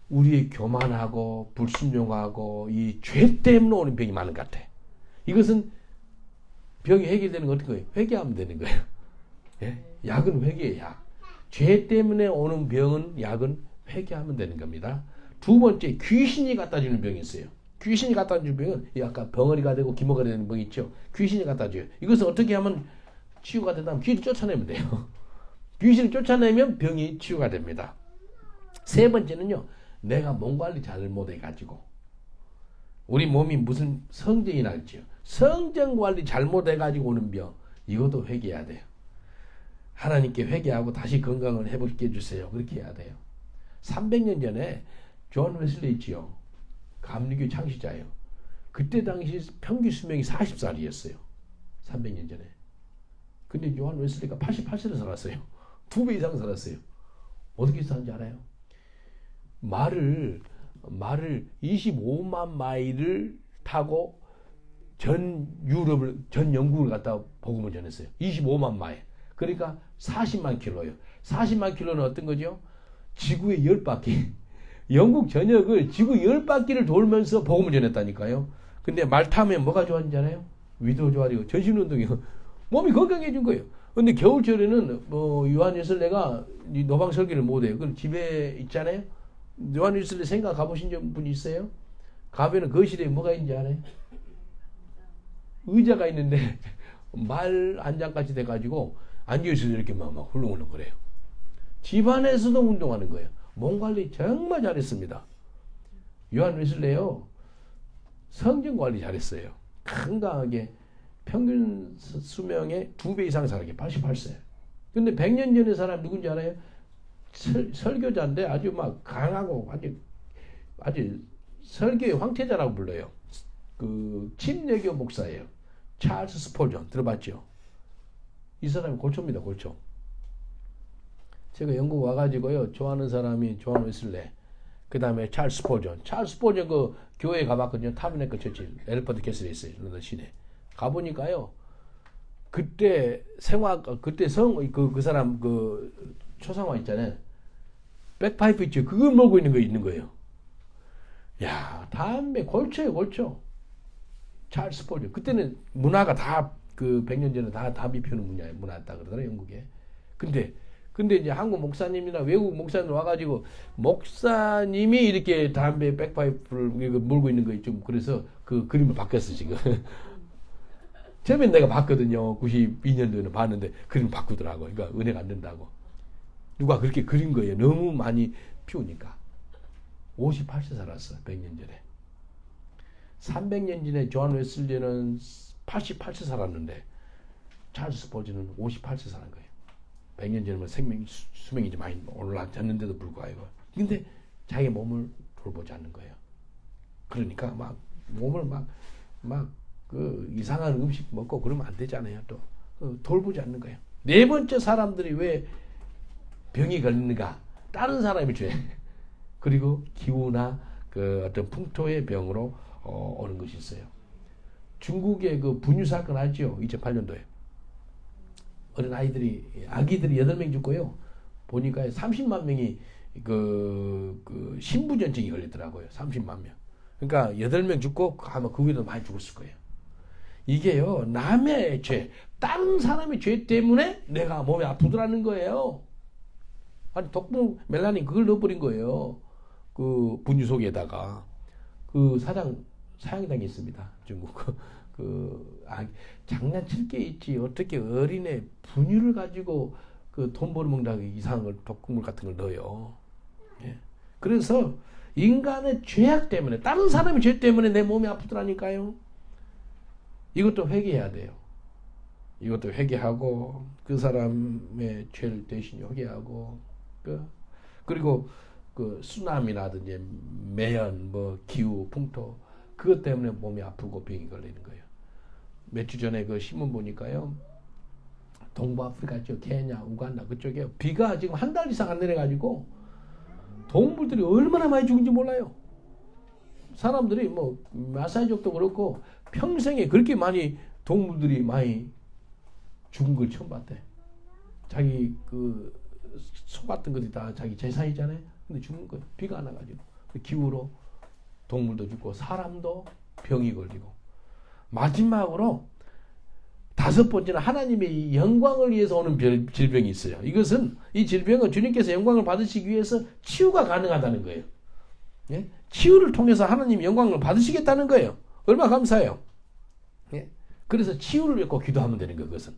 우리의 교만하고 불순종하고 이 죄 때문에 오는 병이 많은 것 같아. 이것은 병이 해결되는 건 어떻게 해요? 회개하면 되는 거예요. 예? 약은 회개의 약. 죄 때문에 오는 병은 약은 회개하면 되는 겁니다. 두 번째, 귀신이 갖다 주는 병이 있어요. 귀신이 갖다 주는 병은 약간 벙어리가 되고 기모가 되는 병이 있죠. 귀신이 갖다 줘요. 이것은 어떻게 하면 치유가 된다면 귀신을 쫓아내면 돼요. 귀신을 쫓아내면 병이 치유가 됩니다. 세 번째는요, 내가 몸 관리 잘못해가지고 우리 몸이 무슨 성증이 날지요. 성증 관리 잘못해가지고 오는 병, 이것도 회개해야 돼요. 하나님께 회개하고 다시 건강을 회복시켜 주세요. 그렇게 해야 돼요. 300년 전에 존 웨슬리 있지요. 감리교 창시자예요. 그때 당시 평균 수명이 40살이었어요. 300년 전에. 근데 존 웨슬리가 88세를 살았어요. 2배 이상 살았어요. 어떻게 사는지 알아요? 말을 25만 마일을 타고 전 유럽을, 전 영국을 갖다 복음을 전했어요. 25만 마일. 그러니까 40만 킬로예요. 40만 킬로는 어떤 거죠? 지구의 10바퀴. 영국 전역을 지구 10바퀴를 돌면서 복음을 전했다니까요. 근데 말 타면 뭐가 좋아하는지 알아요? 위도 좋아지고 전신운동이요. 몸이 건강해진 거예요. 근데 겨울철에는 요한 웨슬레가 노방 설교를 못해요. 그럼 집에 있잖아요. 요한 웨슬레 생각 가보신 분 있어요? 가면은 거실에 뭐가 있는지 알아요? 의자가 있는데 말 안장같이 돼가지고 앉아있어서 이렇게 막 훌렁훌렁 거려요. 집안에서도 운동하는 거예요. 몸 관리 정말 잘했습니다. 요한 웨슬레요. 성경 관리 잘했어요. 건강하게 평균 수명의 2배 이상 살게 88세. 근데 100년 전의 사람 누군지 알아요? 설교자인데 아주 막 강하고 아주 설교의 황태자라고 불러요. 그 침례교 목사예요. 찰스 스폴전 들어봤죠? 이 사람이 골초입니다. 골초. 제가 영국 와가지고요 좋아하는 사람이 존 웨슬레, 그 다음에 찰스 스폴전. 찰스 스폴전 그 교회에 가봤거든요. 타버네클 처치 엘퍼드 캐슬에 있어요. 런던 시내. 가보니까요 그때 그때 그 사람 그 초상화 있잖아요. 백파이프 있죠. 그걸 몰고 있는 거예요. 야, 담배 골초예요. 골초. 찰스 스폴전. 그때는 문화가 다 그 100년 전에 다 담배 피우는 문화였다 그러더라고요. 영국에. 근데 이제 한국 목사님이나 외국 목사님 와가지고 목사님이 이렇게 담배 백파이프를 물고 있는 거 좀 그래서 그 그림을 바뀌었어 지금. 처음엔 내가 봤거든요. 92년도에는 봤는데 그림 바꾸더라고. 그러니까 은혜가 안 된다고. 누가 그렇게 그린 거예요. 너무 많이 피우니까. 58세 살았어. 100년 전에. 300년 전에 존 웨슬리는 88세 살았는데 찰스 스폴전은 58세 사는 거예요. 100년 전에 수명이 좀 많이 올라졌는데도 불구하고. 근데 자기 몸을 돌보지 않는 거예요. 그러니까 막 몸을 그 이상한 음식 먹고 그러면 안 되잖아요. 또 돌보지 않는 거예요. 네 번째 사람들이 왜 병이 걸리는가? 다른 사람이 죄. 그리고 기후나 그 어떤 풍토의 병으로 오는 것이 있어요. 중국의 그 분유 사건 알죠? 2008년도에. 어린 아기들이 8명 죽고요. 보니까 30만 명이 그 신부전증이 걸리더라고요. 30만 명. 그러니까 8명 죽고 아마 그 위에도 많이 죽었을 거예요. 이게요, 남의 죄, 다른 사람의 죄 때문에 내가 몸이 아프더라는 거예요. 아니, 독분 멜라닌 그걸 넣어버린 거예요. 그 분유 속에다가. 그 사형당이 있습니다. 중국. 장난칠 게 있지. 어떻게 어린애 분유를 가지고 그 돈 벌어먹는다고 이상한 걸, 독극물 같은 걸 넣어요. 예. 그래서 인간의 죄악 때문에, 다른 사람의 죄 때문에 내 몸이 아프더라니까요. 이것도 회개해야 돼요. 이것도 회개하고, 그 사람의 죄를 대신 회개하고, 그리고 그 쓰나미라든지 매연, 기후, 풍토, 그것 때문에 몸이 아프고 병이 걸리는 거예요. 몇 주 전에 그 신문 보니까요, 동부아프리카 쪽, 케냐, 우간다 그쪽에 비가 지금 한 달 이상 안 내려가지고 동물들이 얼마나 많이 죽은지 몰라요. 사람들이 마사이족도 그렇고 평생에 그렇게 많이 동물들이 많이 죽은 걸 처음 봤대. 자기 그 소 같은 것이 다 자기 재산이잖아요. 근데 죽는 거예요. 비가 안 와가지고. 기후로 동물도 죽고 사람도 병이 걸리고. 마지막으로 5번째는 하나님의 영광을 위해서 오는 질병이 있어요. 이 질병은 주님께서 영광을 받으시기 위해서 치유가 가능하다는 거예요. 예? 치유를 통해서 하나님 영광을 받으시겠다는 거예요. 얼마나 감사해요. 예? 그래서 치유를 믿고 기도하면 되는 거예요. 그것은.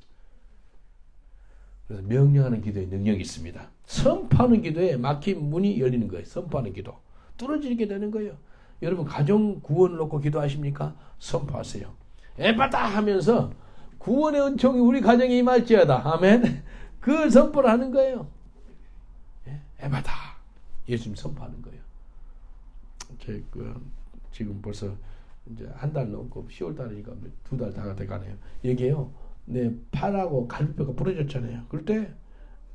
그래서 명령하는 기도에 능력이 있습니다. 선포하는 기도에 막힌 문이 열리는 거예요. 선포하는 기도. 뚫어지게 되는 거예요. 여러분 가정 구원을 놓고 기도하십니까? 선포하세요. 에바다 하면서 구원의 은총이 우리 가정에 임할지어다. 아멘. 그 선포를 하는 거예요. 에바다. 예수님 선포하는 거예요. 지금 벌써 이제 한 달 넘고 10월 달이니까 2달 다 돼가네요. 여기에요. 내 팔하고 갈비뼈가 부러졌잖아요. 그럴 때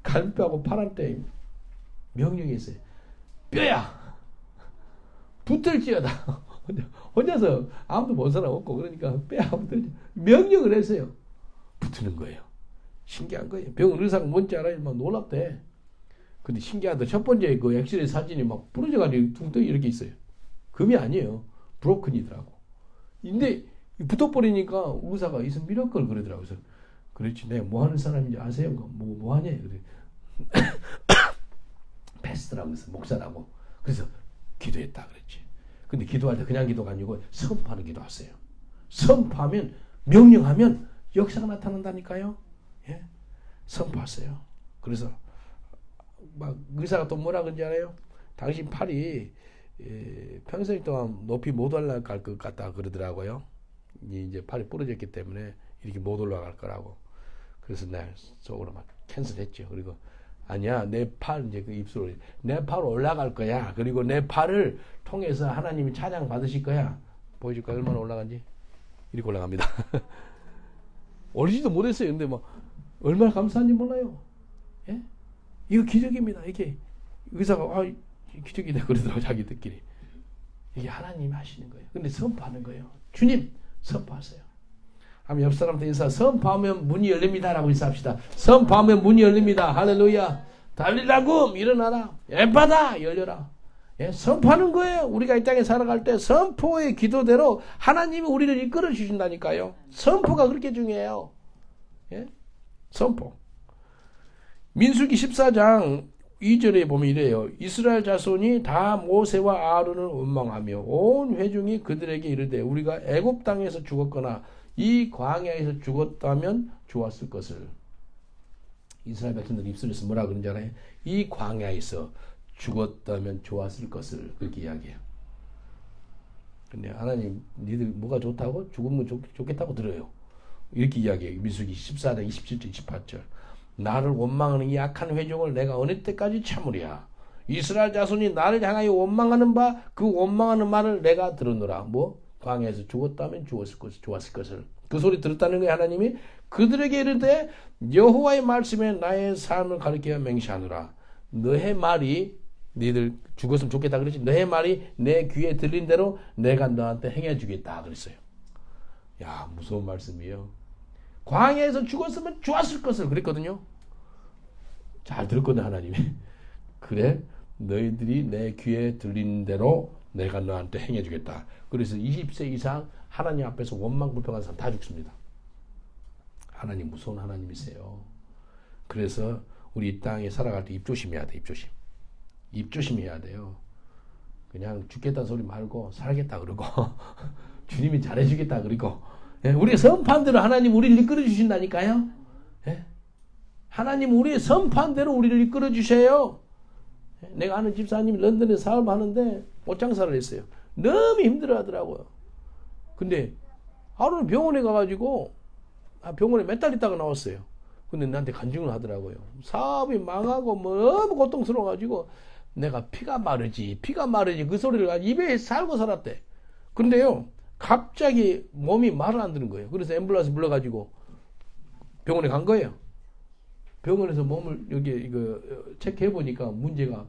갈비뼈하고 팔한테 명령이 있어요. 뼈야 붙을지어다. 혼자서 아무도 본 사람 없고 그러니까 뼈야 붙을지 명령을 했어요. 붙는 거예요. 신기한 거예요. 병원 의사가 뭔지 알아요? 막 놀랍대. 근데 신기하다. 첫 번째 그 엑스레이 사진이 막 부러져가지고 둥덩이 이렇게 있어요. 금이 아니에요. 브로큰이더라고. 근데 붙어버리니까 의사가 이슨 미러클 그러더라고요. 그래서 그렇지. 내가 뭐 하는 사람인지 아세요? 뭐 하냐? 그래. 패스트라고 해서 목사라고. 그래서 기도했다 그랬지. 근데 기도할 때 그냥 기도가 아니고 선포하는 기도하세요. 선포하면 명령하면 역사가 나타난다니까요. 예? 선포하세요. 그래서 막 의사가 또 뭐라 그런지 알아요? 당신 팔이 평생 동안 높이 못 올라갈 것 같다 그러더라고요. 이제 팔이 부러졌기 때문에 이렇게 못 올라갈 거라고. 그래서 내가 속으로 막 캔슬했죠. 그리고 아니야, 내 팔 이제 그 입술로 내 팔 올라갈 거야. 그리고 내 팔을 통해서 하나님이 찬양 받으실 거야. 보여줄까? 얼마나 올라간지? 이렇게 올라갑니다. 올리지도 못했어요. 근데 막 얼마나 감사한지 몰라요. 예? 이거 기적입니다. 이게 의사가 기적이다 그러더라고 자기들끼리. 이게 하나님이 하시는 거예요. 근데 선포하는 거예요. 주님 선포하세요. 하면 옆 사람한테 인사. 선포하면 문이 열립니다라고 인사합시다. 선포하면 문이 열립니다. 할렐루야. 달릴라굼 일어나라. 에바다 열려라. 예, 선포하는 거예요. 우리가 이 땅에 살아갈 때 선포의 기도대로 하나님이 우리를 이끌어 주신다니까요. 선포가 그렇게 중요해요. 예? 선포. 민수기 14장 2절에 보면 이래요. 이스라엘 자손이 다 모세와 아론을 원망하며 온 회중이 그들에게 이르되 우리가 애굽 땅에서 죽었거나 이 광야에서 죽었다면 좋았을 것을. 이스라엘 백성들 입술에서 뭐라 그런지 알아요? 이 광야에서 죽었다면 좋았을 것을 그렇게 이야기해요. 근데 하나님 니들 뭐가 좋다고? 죽으면 좋겠다고 들어요. 이렇게 이야기해요. 민수기 14장 27절 28절. 나를 원망하는 이 악한 회중을 내가 어느 때까지 참으랴. 이스라엘 자손이 나를 향하여 원망하는 바 그 원망하는 말을 내가 들으노라. 뭐? 광야에서 죽었다면 좋았을 것을. 그 소리 들었다는 거예요. 하나님이 그들에게 이르되 여호와의 말씀에 나의 삶을 가리켜 맹세하노라. 너의 말이 너희들 죽었으면 좋겠다 그랬지. 너의 말이 내 귀에 들린 대로 내가 너한테 행해 주겠다 그랬어요. 야, 무서운 말씀이에요. 광야에서 죽었으면 좋았을 것을 그랬거든요. 잘 들었거든 하나님이. 그래 너희들이 내 귀에 들린 대로 내가 너한테 행해 주겠다. 그래서 20세 이상 하나님 앞에서 원망 불평한 사람 다 죽습니다. 하나님 무서운 하나님이세요. 그래서 우리 이 땅에 살아갈 때 입조심해야 돼. 입조심해야 돼요. 그냥 죽겠다는 소리 말고 살겠다 그러고 주님이 잘해주겠다 그러고. 예, 우리의 선포한 대로 하나님 우리를 이끌어 주신다니까요. 예? 하나님 우리의 선포한 대로 우리를 이끌어 주셔요. 예? 내가 아는 집사님이 런던에 사업하는데 옷장사를 했어요. 너무 힘들어 하더라고요. 근데 하루는 병원에 가가지고 병원에 몇 달 있다가 나왔어요. 근데 나한테 간증을 하더라고요. 사업이 망하고 너무 고통스러워가지고 내가 피가 마르지 그 소리를 입에 살고 살았대. 근데요 갑자기 몸이 말을 안 듣는 거예요. 그래서 앰뷸런스 불러가지고 병원에 간 거예요. 병원에서 몸을 여기 이거 체크해 보니까 문제가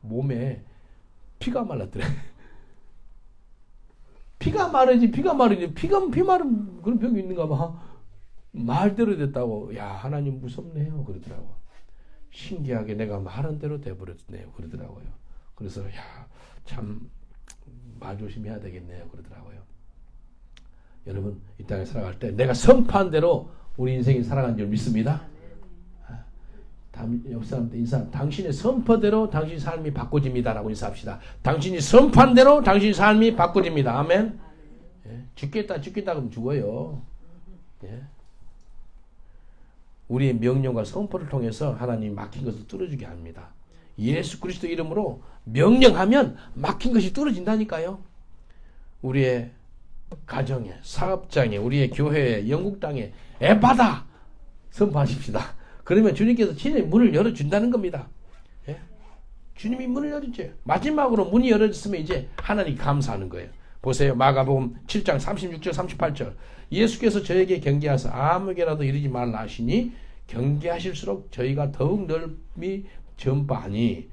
몸에 피가 말랐더래. 피가 마르지 피 마른 그런 병이 있는가 봐. 말대로 됐다고. 야 하나님 무섭네요 그러더라고. 신기하게 내가 말한 대로 돼버렸네요 그러더라고요. 그래서 야 참 말 조심해야 되겠네요 그러더라고요. 여러분 이 땅에 살아갈 때 내가 선포한 대로 우리 인생이 살아간 줄 믿습니다. 옆 사람한테 인사. 당신의 선포대로 당신 삶이 바꿔집니다라고 인사합시다. 당신이 선포한 대로 당신 삶이 바꿔집니다. 아멘. 예, 죽겠다 그러면 죽어요. 예. 우리의 명령과 선포를 통해서 하나님이 막힌 것을 뚫어주게 합니다. 예수 그리스도 이름으로 명령하면 막힌 것이 뚫어진다니까요. 우리의 가정에, 사업장에, 우리의 교회에, 영국 땅에 에바다 선포하십시다. 그러면 주님께서 친히 문을 열어준다는 겁니다. 예? 주님이 문을 열어줘요. 마지막으로 문이 열어졌으면 이제 하나님 감사하는 거예요. 보세요. 마가복음 7장 36절 38절 예수께서 저에게 경계하사 아무에게라도 이르지 말라 하시니 경계하실수록 저희가 더욱 넓이 전파하니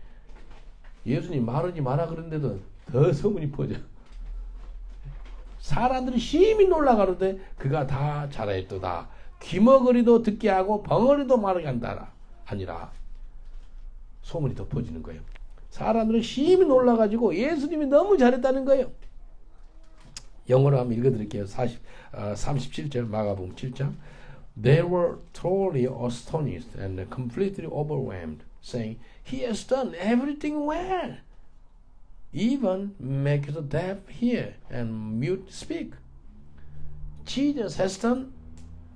예수님 말하지 마라 그런데도 더 소문이 퍼져. 사람들이 심히 놀라가는데 그가 다 잘하였도다. 귀머거리도 듣게 하고 벙어리도 말하게 한다 하니라. 소문이 더 퍼지는 거예요. 사람들은 심히 놀라가지고 예수님이 너무 잘했다는 거예요. 영어로 한번 읽어드릴게요. 37절 마가복음 7장 They were totally astonished and completely overwhelmed, saying, He has done everything well. Even make the deaf hear and mute speak. Jesus has done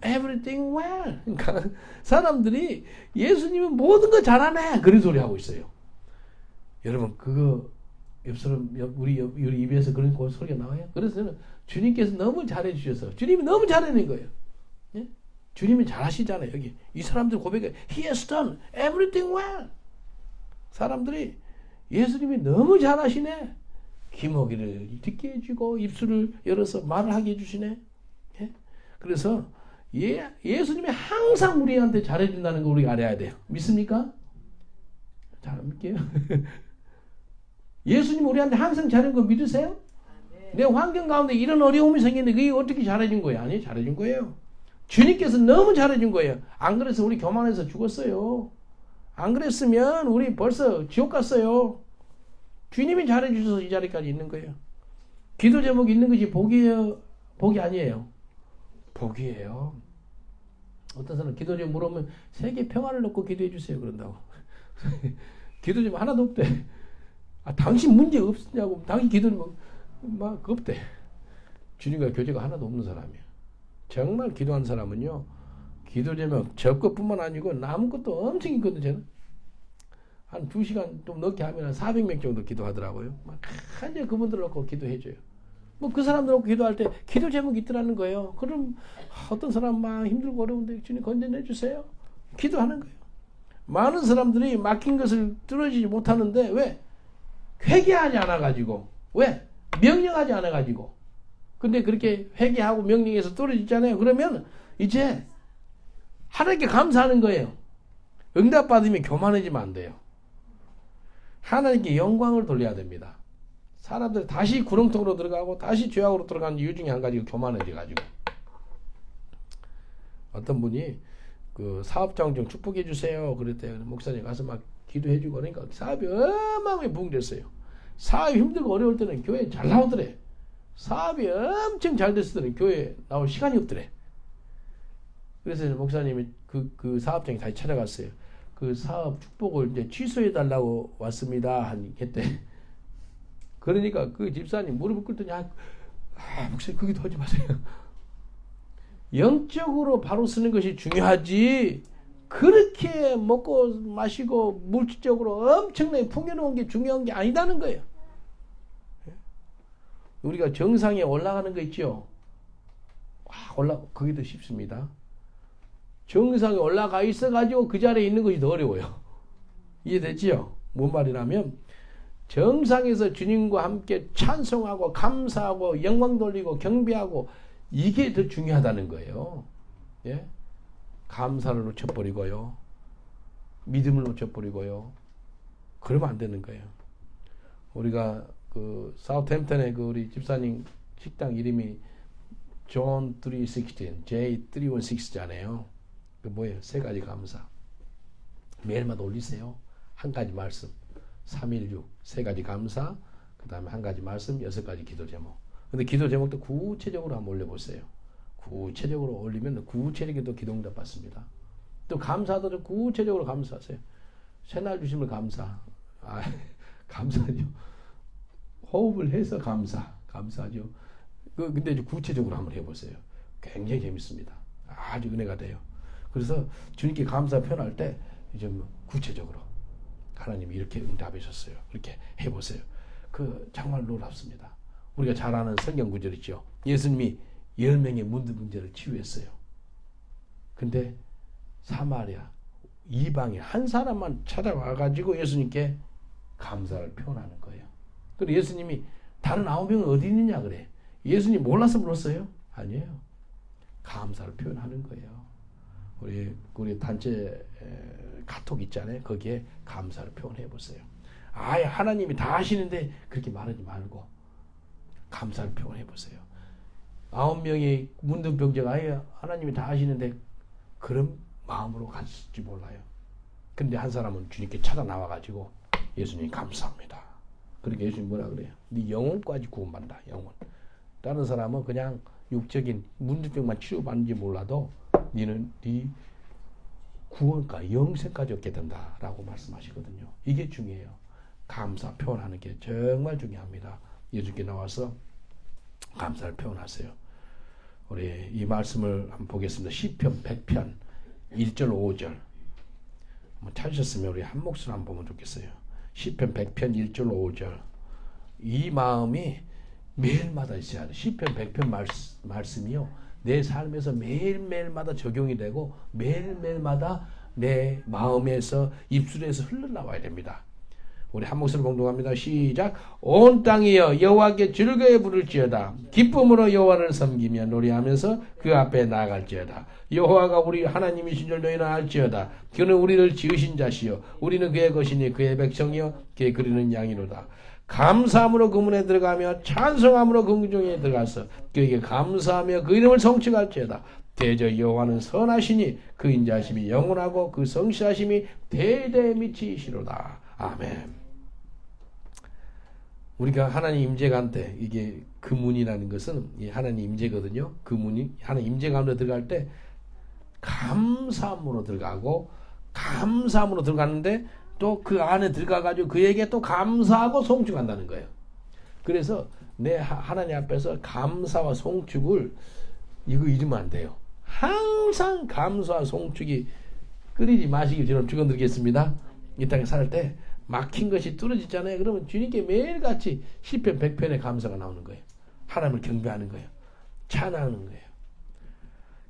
everything well. 그러니까 사람들이 예수님은 모든 거 잘하네 그런 소리 하고 있어요. 여러분 그거 옆 사람 우리 입에서 그런 소리가 나와요? 그래서 저는 주님께서 너무 잘해 주셔서 주님이 너무 잘해낸 거예요. 예? 주님이 잘하시잖아요. 여기 이 사람들 고백해 He has done everything well. 사람들이 예수님이 너무 잘하시네. 귀머귀를 듣게 해주고 입술을 열어서 말을 하게 해주시네. 예? 그래서 예수님이 항상 우리한테 잘해준다는 거 우리가 알아야 돼요. 믿습니까? 잘 믿게요. 예수님 우리한테 항상 잘해준 거 믿으세요? 내 환경 가운데 이런 어려움이 생겼는데 그게 어떻게 잘해준 거예요? 아니 잘해준 거예요. 주님께서 너무 잘해준 거예요. 안 그래서 우리 교만해서 죽었어요. 안 그랬으면 우리 벌써 지옥 갔어요. 주님이 잘해주셔서 이 자리까지 있는 거예요. 기도 제목 있는 것이 복이에요? 복이 아니에요? 복이에요. 어떤 사람 기도 제목 물어보면 세계 평화를 놓고 기도해 주세요 그런다고. 기도 제목 하나도 없대. 아, 당신 문제 없으냐고. 당신 기도는 막 없대. 주님과 교제가 하나도 없는 사람이야. 정말 기도하는 사람은요. 기도 제목 적것뿐만 아니고 남은 것도 엄청 있거든. 저는 한 2시간 좀 넘게 하면 한 400명 정도 기도하더라고요. 막 한제 그분들 놓고 기도해줘요. 뭐 그 사람들 놓고 기도할 때 기도 제목이 있더라는 거예요. 그럼 어떤 사람 막 힘들고 어려운데 주님 건져내 주세요. 기도하는 거예요. 많은 사람들이 막힌 것을 뚫어지지 못하는데 왜? 회개하지 않아가지고. 왜? 명령하지 않아가지고. 근데 그렇게 회개하고 명령해서 뚫어지잖아요. 그러면 이제 하나님께 감사하는 거예요. 응답받으면 교만해지면 안 돼요. 하나님께 영광을 돌려야 됩니다. 사람들이 다시 구렁텅으로 들어가고 다시 죄악으로 들어가는 이유 중에 한 가지가 교만해져가지고. 어떤 분이 그 사업장 좀 축복해 주세요. 그랬대요. 목사님 가서 막 기도해주고 그러니까 사업이 어마어마하게 부흥됐어요. 사업이 힘들고 어려울 때는 교회 잘 나오더래. 사업이 엄청 잘 됐을 때는 교회 나올 시간이 없더래. 그래서 목사님이 그 사업장에 다시 찾아갔어요. 그 사업 축복을 이제 취소해 달라고 왔습니다. 했대. 그러니까 그 집사님 무릎을 꿇더니 목사님 그 기도 하지 마세요. 영적으로 바로 쓰는 것이 중요하지. 그렇게 먹고 마시고 물질적으로 엄청나게 풍요로운 게 중요한 게 아니다는 거예요. 우리가 정상에 올라가는 거 있죠. 거기도 쉽습니다. 정상에 올라가 있어가지고 그 자리에 있는 것이 더 어려워요. 이해되지요? 뭔 말이냐면 정상에서 주님과 함께 찬송하고 감사하고 영광 돌리고 경배하고 이게 더 중요하다는 거예요. 예? 감사를 놓쳐버리고요. 믿음을 놓쳐버리고요. 그러면 안 되는 거예요. 우리가 그 사우템프턴의 그 우리 집사님 식당 이름이 존 316, J316잖아요. 그 뭐예요? 3가지 감사. 매일마다 올리세요. 한 가지 말씀. 316, 3가지 감사. 그 다음에 한 가지 말씀, 6가지 기도 제목. 근데 기도 제목도 구체적으로 한번 올려보세요. 구체적으로 올리면 구체적인 또 기도응답 받습니다. 또 감사도 구체적으로 감사하세요. 새날 주심을 감사. 감사하죠. 호흡을 해서 감사하죠. 근데 이제 구체적으로 한번 해보세요. 굉장히 재밌습니다. 아주 은혜가 돼요. 그래서 주님께 감사 표현할 때 이제 구체적으로 하나님이 이렇게 응답하셨어요. 그렇게 해보세요. 그 정말 놀랍습니다. 우리가 잘 아는 성경 구절 있죠. 예수님이 10명의 문둥병자를 치유했어요. 근데 사마리아 이방의 한 사람만 찾아와가지고 예수님께 감사를 표현하는 거예요. 그리고 예수님이 다른 9명은 어디 있느냐 그래. 예수님 몰라서 불렀어요? 아니에요. 감사를 표현하는 거예요. 우리 단체 카톡 있잖아요. 거기에 감사를 표현해 보세요. 아예 하나님이 다 하시는데 그렇게 말하지 말고 감사를 표현해 보세요. 9명의 문둥병자가 아예 하나님이 다 하시는데 그런 마음으로 갔을지 몰라요. 근데 한 사람은 주님께 찾아 나와가지고 예수님 감사합니다. 그렇게 예수님 뭐라 그래요? 네 영혼까지 구원받는다. 영혼. 다른 사람은 그냥 육적인 문둥병만 치료받는지 몰라도 너는 네 구원과 영생까지 얻게 된다라고 말씀하시거든요. 이게 중요해요. 감사 표현하는 게 정말 중요합니다. 예수님께 나와서 감사를 표현하세요. 우리 이 말씀을 한번 보겠습니다. 시편 100편 1절 5절 찾으셨으면 우리 한 목소리 한번 보면 좋겠어요. 시편 100편 1절 5절 이 마음이 매일마다 있어야 돼. 시편 100편 말씀이요. 내 삶에서 매일매일마다 적용이 되고 매일매일마다 내 마음에서 입술에서 흘러나와야 됩니다. 우리 한 목소리 공동합니다. 시작. 온 땅이여 여호와께 즐거이 부를지어다. 기쁨으로 여호와를 섬기며 노래하면서 그 앞에 나아갈지어다. 여호와가 우리 하나님이신 줄 너희는 알지어다. 그는 우리를 지으신 자시요 우리는 그의 것이니 그의 백성이요 그의 그리는 양이로다. 감사함으로 그 문에 들어가며 찬송함으로 그 궁중에 들어가서 그에게 감사하며 그 이름을 성취할지어다. 대저 여호와는 선하시니 그 인자하심이 영원하고 그 성실하심이 대대에 미치시로다. 아멘. 우리가 하나님 임재관 때 이게 그 문이라는 것은 하나님 임재거든요. 그 문이 하나님 임재관으로 들어갈 때 감사함으로 들어가고 감사함으로 들어가는데 또 그 안에 들어가가지고 그에게 또 감사하고 송축한다는 거예요. 그래서 내 하나님 앞에서 감사와 송축을 이거 잊으면 안 돼요. 항상 감사와 송축이 끓이지 마시길 저는 축원드리겠습니다. 이 땅에 살 때 막힌 것이 뚫어지잖아요. 그러면 주님께 매일같이 시편 100편의 감사가 나오는 거예요. 하나님을 경배하는 거예요. 찬양하는 거예요.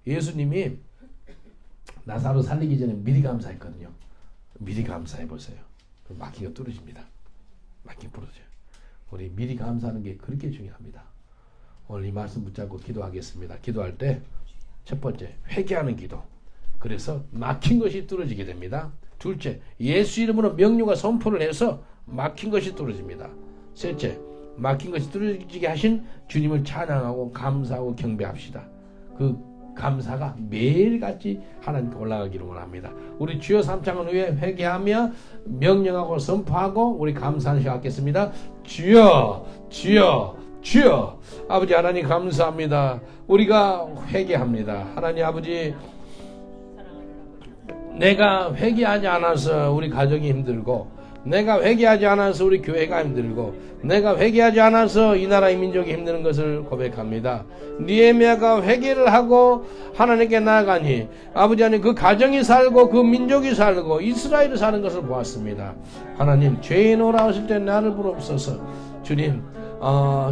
예수님이 나사로 살리기 전에 미리 감사했거든요. 미리 감사해 보세요. 막힌 거 뚫어집니다. 막힌 부러져요. 우리 미리 감사하는 게 그렇게 중요합니다. 오늘 이 말씀 붙잡고 기도하겠습니다. 기도할 때 첫 번째 회개하는 기도. 그래서 막힌 것이 뚫어지게 됩니다. 둘째, 예수 이름으로 명령과 선포를 해서 막힌 것이 뚫어집니다. 셋째, 막힌 것이 뚫어지게 하신 주님을 찬양하고 감사하고 경배합시다. 그 감사가 매일같이 하나님께 올라가기를 원합니다. 우리 주여 3창은 후에 회개하며 명령하고 선포하고 우리 감사하는 시간 갖겠습니다. 주여 주여 주여 아버지 하나님 감사합니다. 우리가 회개합니다. 하나님 아버지 내가 회개하지 않아서 우리 가정이 힘들고 내가 회개하지 않아서 우리 교회가 힘들고 내가 회개하지 않아서 이 나라의 민족이 힘드는 것을 고백합니다. 느헤미야가 회개를 하고 하나님께 나아가니 아버지 하나님 그 가정이 살고 그 민족이 살고 이스라엘이 사는 것을 보았습니다. 하나님 죄인 오라 하실 때 나를 부르옵소서. 주님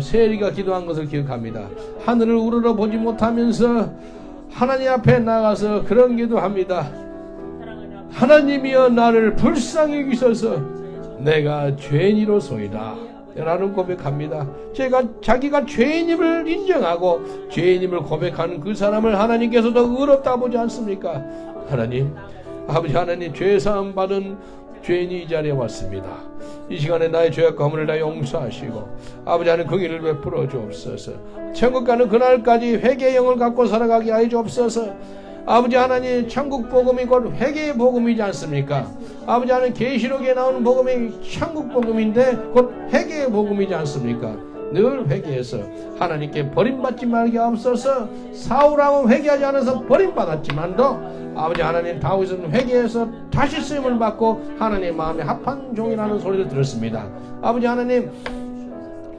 세리가 기도한 것을 기억합니다. 하늘을 우러러 보지 못하면서 하나님 앞에 나가서 그런 기도합니다. 하나님이여 나를 불쌍히 여기소서. 내가 죄인이로소이다 라는 고백합니다. 자기가 죄인임을 인정하고 죄인임을 고백하는 그 사람을 하나님께서도 의롭다 보지 않습니까? 하나님 아버지 하나님 죄사함 받은 죄인이 이 자리에 왔습니다. 이 시간에 나의 죄악과 허물을 다 용서하시고 아버지 하나님 그 길을 베풀어 주옵소서. 천국 가는 그날까지 회개의 영을 갖고 살아가게 하여 주옵소서. 아버지 하나님 천국 복음이 곧 회개의 복음이지 않습니까? 아버지 하나님 계시록에 나오는 복음이 천국 복음인데 곧 회개의 복음이지 않습니까? 늘 회개해서 하나님께 버림받지 말게 하옵소서. 사울왕은 회개하지 않아서 버림받았지만도 아버지 하나님 다윗은 회개해서 다시 쓰임을 받고 하나님의 마음에 합한 종이라는 소리를 들었습니다. 아버지 하나님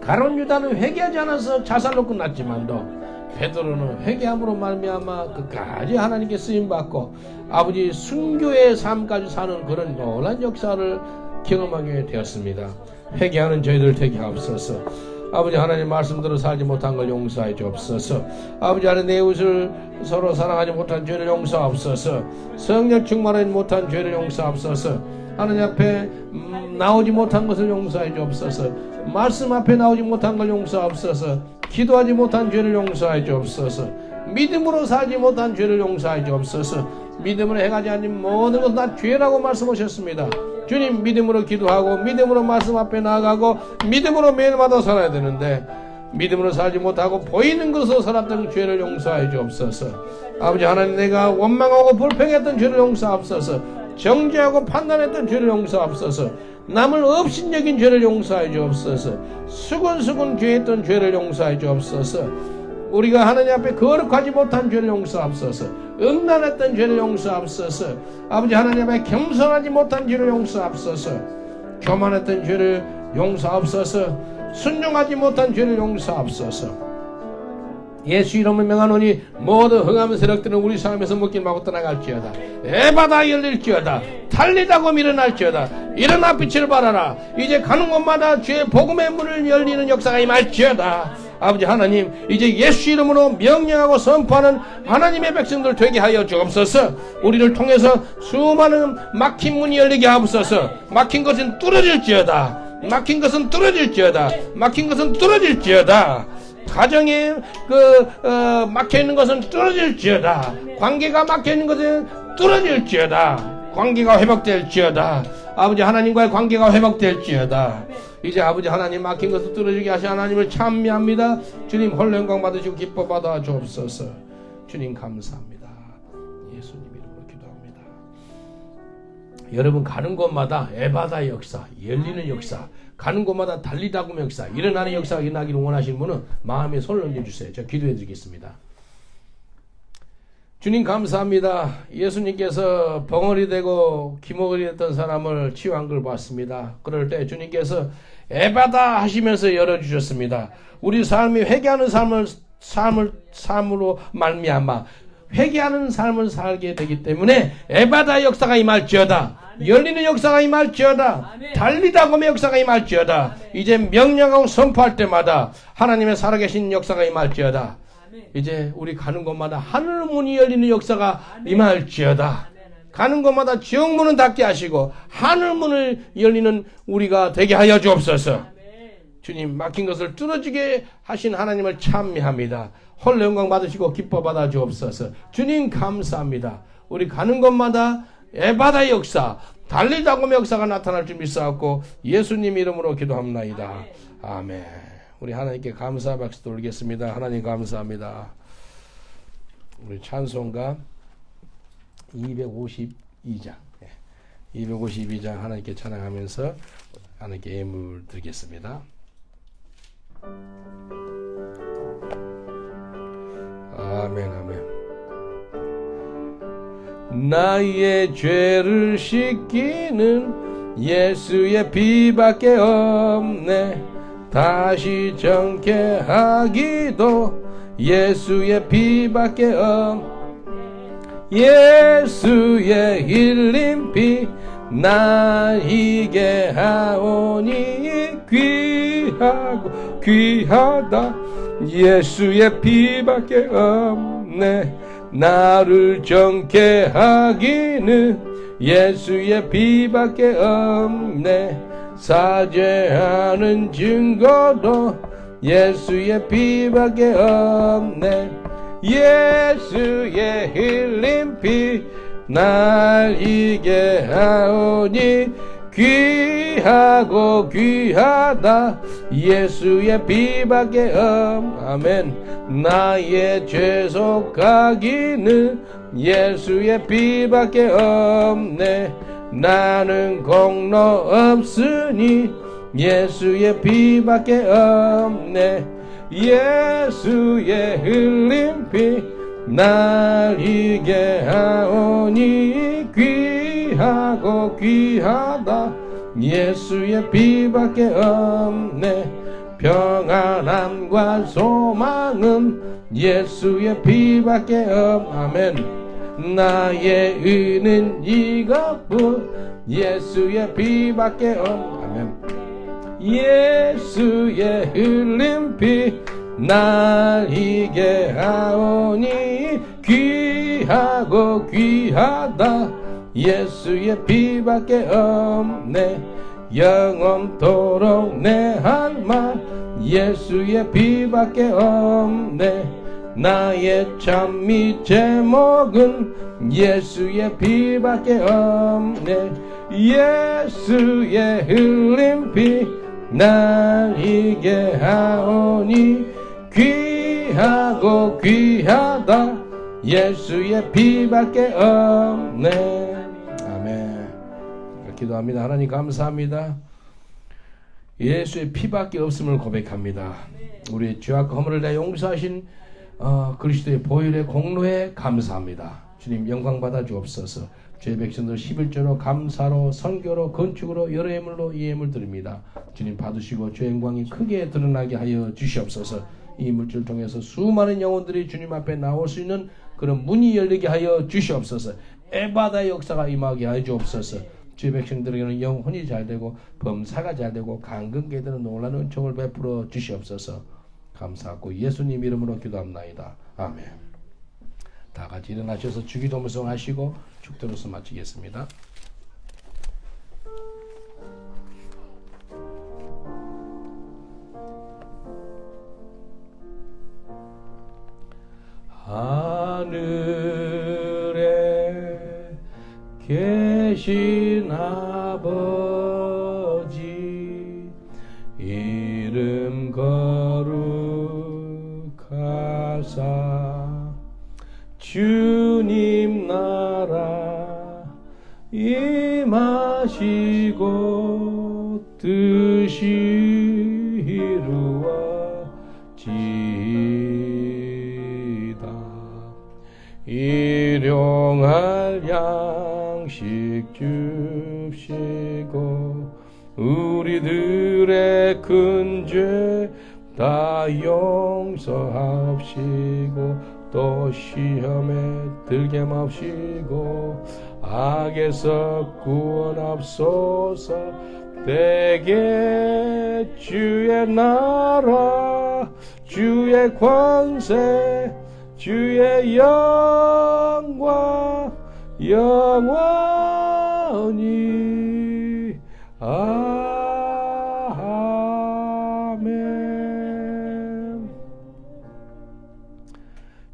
가룟 유다는 회개하지 않아서 자살로 끝났지만도 베드로는 회개함으로 말미암아 끝까지 하나님께 쓰임받고 아버지 순교의 삶까지 사는 그런 놀란 역사를 경험하게 되었습니다. 회개하는 저희들 되게 하옵소서. 아버지 하나님 말씀대로 살지 못한 걸 용서해 주옵소서. 아버지 하나님 내 이웃을 서로 사랑하지 못한 죄를 용서하옵소서. 성령 충만하지 못한 죄를 용서하옵소서. 하나님 앞에 나오지 못한 것을 용서해 주옵소서. 말씀 앞에 나오지 못한 걸 용서하옵소서. 기도하지 못한 죄를 용서해 주옵소서. 믿음으로 살지 못한 죄를 용서해 주옵소서. 믿음으로 행하지 않는 모든 것은 다 죄라고 말씀하셨습니다. 주님, 믿음으로 기도하고 믿음으로 말씀 앞에 나아가고 믿음으로 매일마다 살아야 되는데 믿음으로 살지 못하고 보이는 것으로 살았던 죄를 용서해 주옵소서. 아버지 하나님, 내가 원망하고 불평했던 죄를 용서하옵소서. 정죄하고 판단했던 죄를 용서하옵소서. 남을 업신여긴 죄를 용서해 주옵소서. 수근수근 죄했던 죄를 용서해 주옵소서. 우리가 하나님 앞에 거룩하지 못한 죄를 용서하옵소서. 음란했던 죄를 용서하옵소서. 아버지 하나님 앞에 겸손하지 못한 죄를 용서하옵소서. 교만했던 죄를 용서하옵소서. 순종하지 못한 죄를 용서하옵소서. 예수 이름을 명하노니 모든 흥하는 세력들은 우리 삶에서 묶임 하고 떠나갈지어다. 에바다 열릴지어다. 달리다고 밀어날지어다. 일어나 빛을 발하라. 이제 가는 곳마다 주의 복음의 문을 열리는 역사가 임할지어다. 아버지 하나님, 이제 예수 이름으로 명령하고 선포하는 하나님의 백성들 되게 하여 주옵소서. 우리를 통해서 수많은 막힌 문이 열리게 하옵소서. 막힌 것은 뚫어질지어다. 막힌 것은 뚫어질지어다. 막힌 것은 뚫어질지어다. 가정에 막혀있는 것은 뚫어질지어다. 관계가 막혀있는 것은 뚫어질지어다. 관계가 회복될지어다. 아버지 하나님과의 관계가 회복될지어다. 이제 아버지 하나님 막힌 것을 뚫어지게 하시 하나님을 찬미합니다. 주님 홀로 영광 받으시고 기뻐 받아 주옵소서. 주님 감사합니다. 예수님 이름으로 기도합니다. 여러분 가는 곳마다 에바다의 역사, 열리는 역사, 가는 곳마다 달리다고 역사, 일어나는 역사가 일어나기를 원하시는 분은 마음에 손을 얹어주세요. 제가 기도해 드리겠습니다. 주님 감사합니다. 예수님께서 벙어리 되고 기머거리 됐던 사람을 치유한 걸 봤습니다. 그럴 때 주님께서 에바다 하시면서 열어주셨습니다. 우리 삶이 회개하는 삶으로 말미암아 회개하는 삶을 살게 되기 때문에 에바다 역사가 임할지어다. 열리는 역사가 임할지어다. 달리다곰의 역사가 임할지어다. 이제 명령하고 선포할 때마다 하나님의 살아계신 역사가 임할지어다. 이제 우리 가는 곳마다 하늘 문이 열리는 역사가 임할지어다. 가는 곳마다 지옥문은 닫게 하시고 하늘 문을 열리는 우리가 되게 하여 주옵소서. 주님 막힌 것을 뚫어지게 하신 하나님을 찬미합니다. 홀로 영광 받으시고 기뻐 받아 주옵소서. 주님 감사합니다. 우리 가는 곳마다 에바다의 역사, 달리다곰의 역사가 나타날 줄 믿사옵고 예수님 이름으로 기도합나이다. 아멘. 우리 하나님께 감사 박수 돌리겠습니다. 하나님 감사합니다. 우리 찬송가 252장 252장 하나님께 찬양하면서 하나님께 예물 드리겠습니다. 아멘 아멘. 나의 죄를 씻기는 예수의 피밖에 없네. 다시 정케 하기도 예수의 피밖에 없네. 예수의 흘린 피 나이게 하오니 귀하고 귀하다. 예수의 피밖에 없네. 나를 정케 하기는 예수의 피밖에 없네. 사죄하는 증거도 예수의 피밖에 없네. 예수의 흘린 피 날 이게 하오니 귀하고 귀하다. 예수의 피밖에 아멘. 나의 죄 속하기는 예수의 피밖에 없네. 나는 공로 없으니 예수의 피밖에 없네. 예수의 흘린 피 날 이게 하오니 귀하고 귀하다. 예수의 피밖에 없네. 평안함과 소망은 예수의 피밖에 아멘. 나의 의는 이것뿐 예수의 피밖에 아멘. 예수의 흘린 피 날 이게 하오니 귀하고 귀하다 예수의 피밖에 없네 영원토록 내 할 말 예수의 피밖에 없네 나의 찬미 제목은 예수의 피밖에 없네 예수의 흘린 피 날 이게 하오니 귀하고 귀하다 예수의 피밖에 없네 아멘. 기도합니다. 하나님 감사합니다. 예수의 피밖에 없음을 고백합니다. 우리의 죄악과 허물을 다 용서하신 그리스도의 보혈의 공로에 감사합니다. 주님 영광 받아 주옵소서. 죄 백성들 11조로 감사로 선교로 건축으로 여러 예물로 이 예물 드립니다. 주님 받으시고 죄 영광이 크게 드러나게 하여 주시옵소서. 이 물질을 통해서 수많은 영혼들이 주님 앞에 나올 수 있는 그런 문이 열리게 하여 주시옵소서. 에바다의 역사가 임하게 하여 주옵소서. 주의 백성들에게는 영혼이 잘되고 범사가 잘되고 강건케되는 놀라운 은총을 베풀어 주시옵소서. 감사하고 예수님 이름으로 기도합나이다. 아멘. 다 같이 일어나셔서 주기도 무성하시고 축도로서 마치겠습니다. 하늘에 계신 아버지 이름 거룩하사 주님 나라 임하시고 뜻이 이루어지이다. 일용할 양식 줍시고 우리들의 큰 죄 다 용서하옵시고 또 시험에 들게 마옵시고 악에서 구원하옵소서. 대개 주의 나라 주의 권세 주의 영광 영원히 아멘.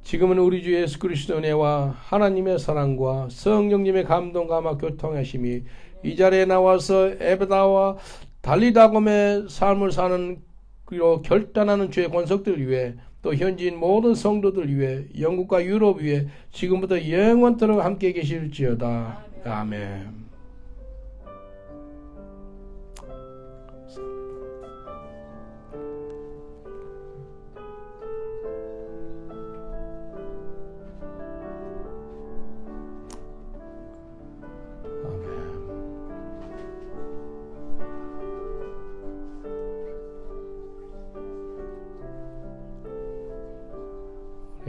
지금은 우리 주 예수 그리스도의 은혜와 하나님의 사랑과 성령님의 감동과 아마 교통하심이 이 자리에 나와서 에베다와 달리다곰의 삶을 사는 그리고 결단하는 주의 권속들 위해 또 현지인 모든 성도들 위해 영국과 유럽 위해 지금부터 영원토록 함께 계실지어다. 아멘.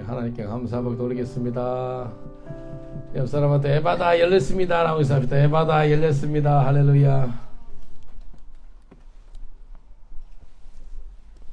하나님께 감사하고 돌리겠습니다. 옆 사람한테 에바다 열렸습니다 라고 인사합니다. 에바다 열렸습니다. 할렐루야.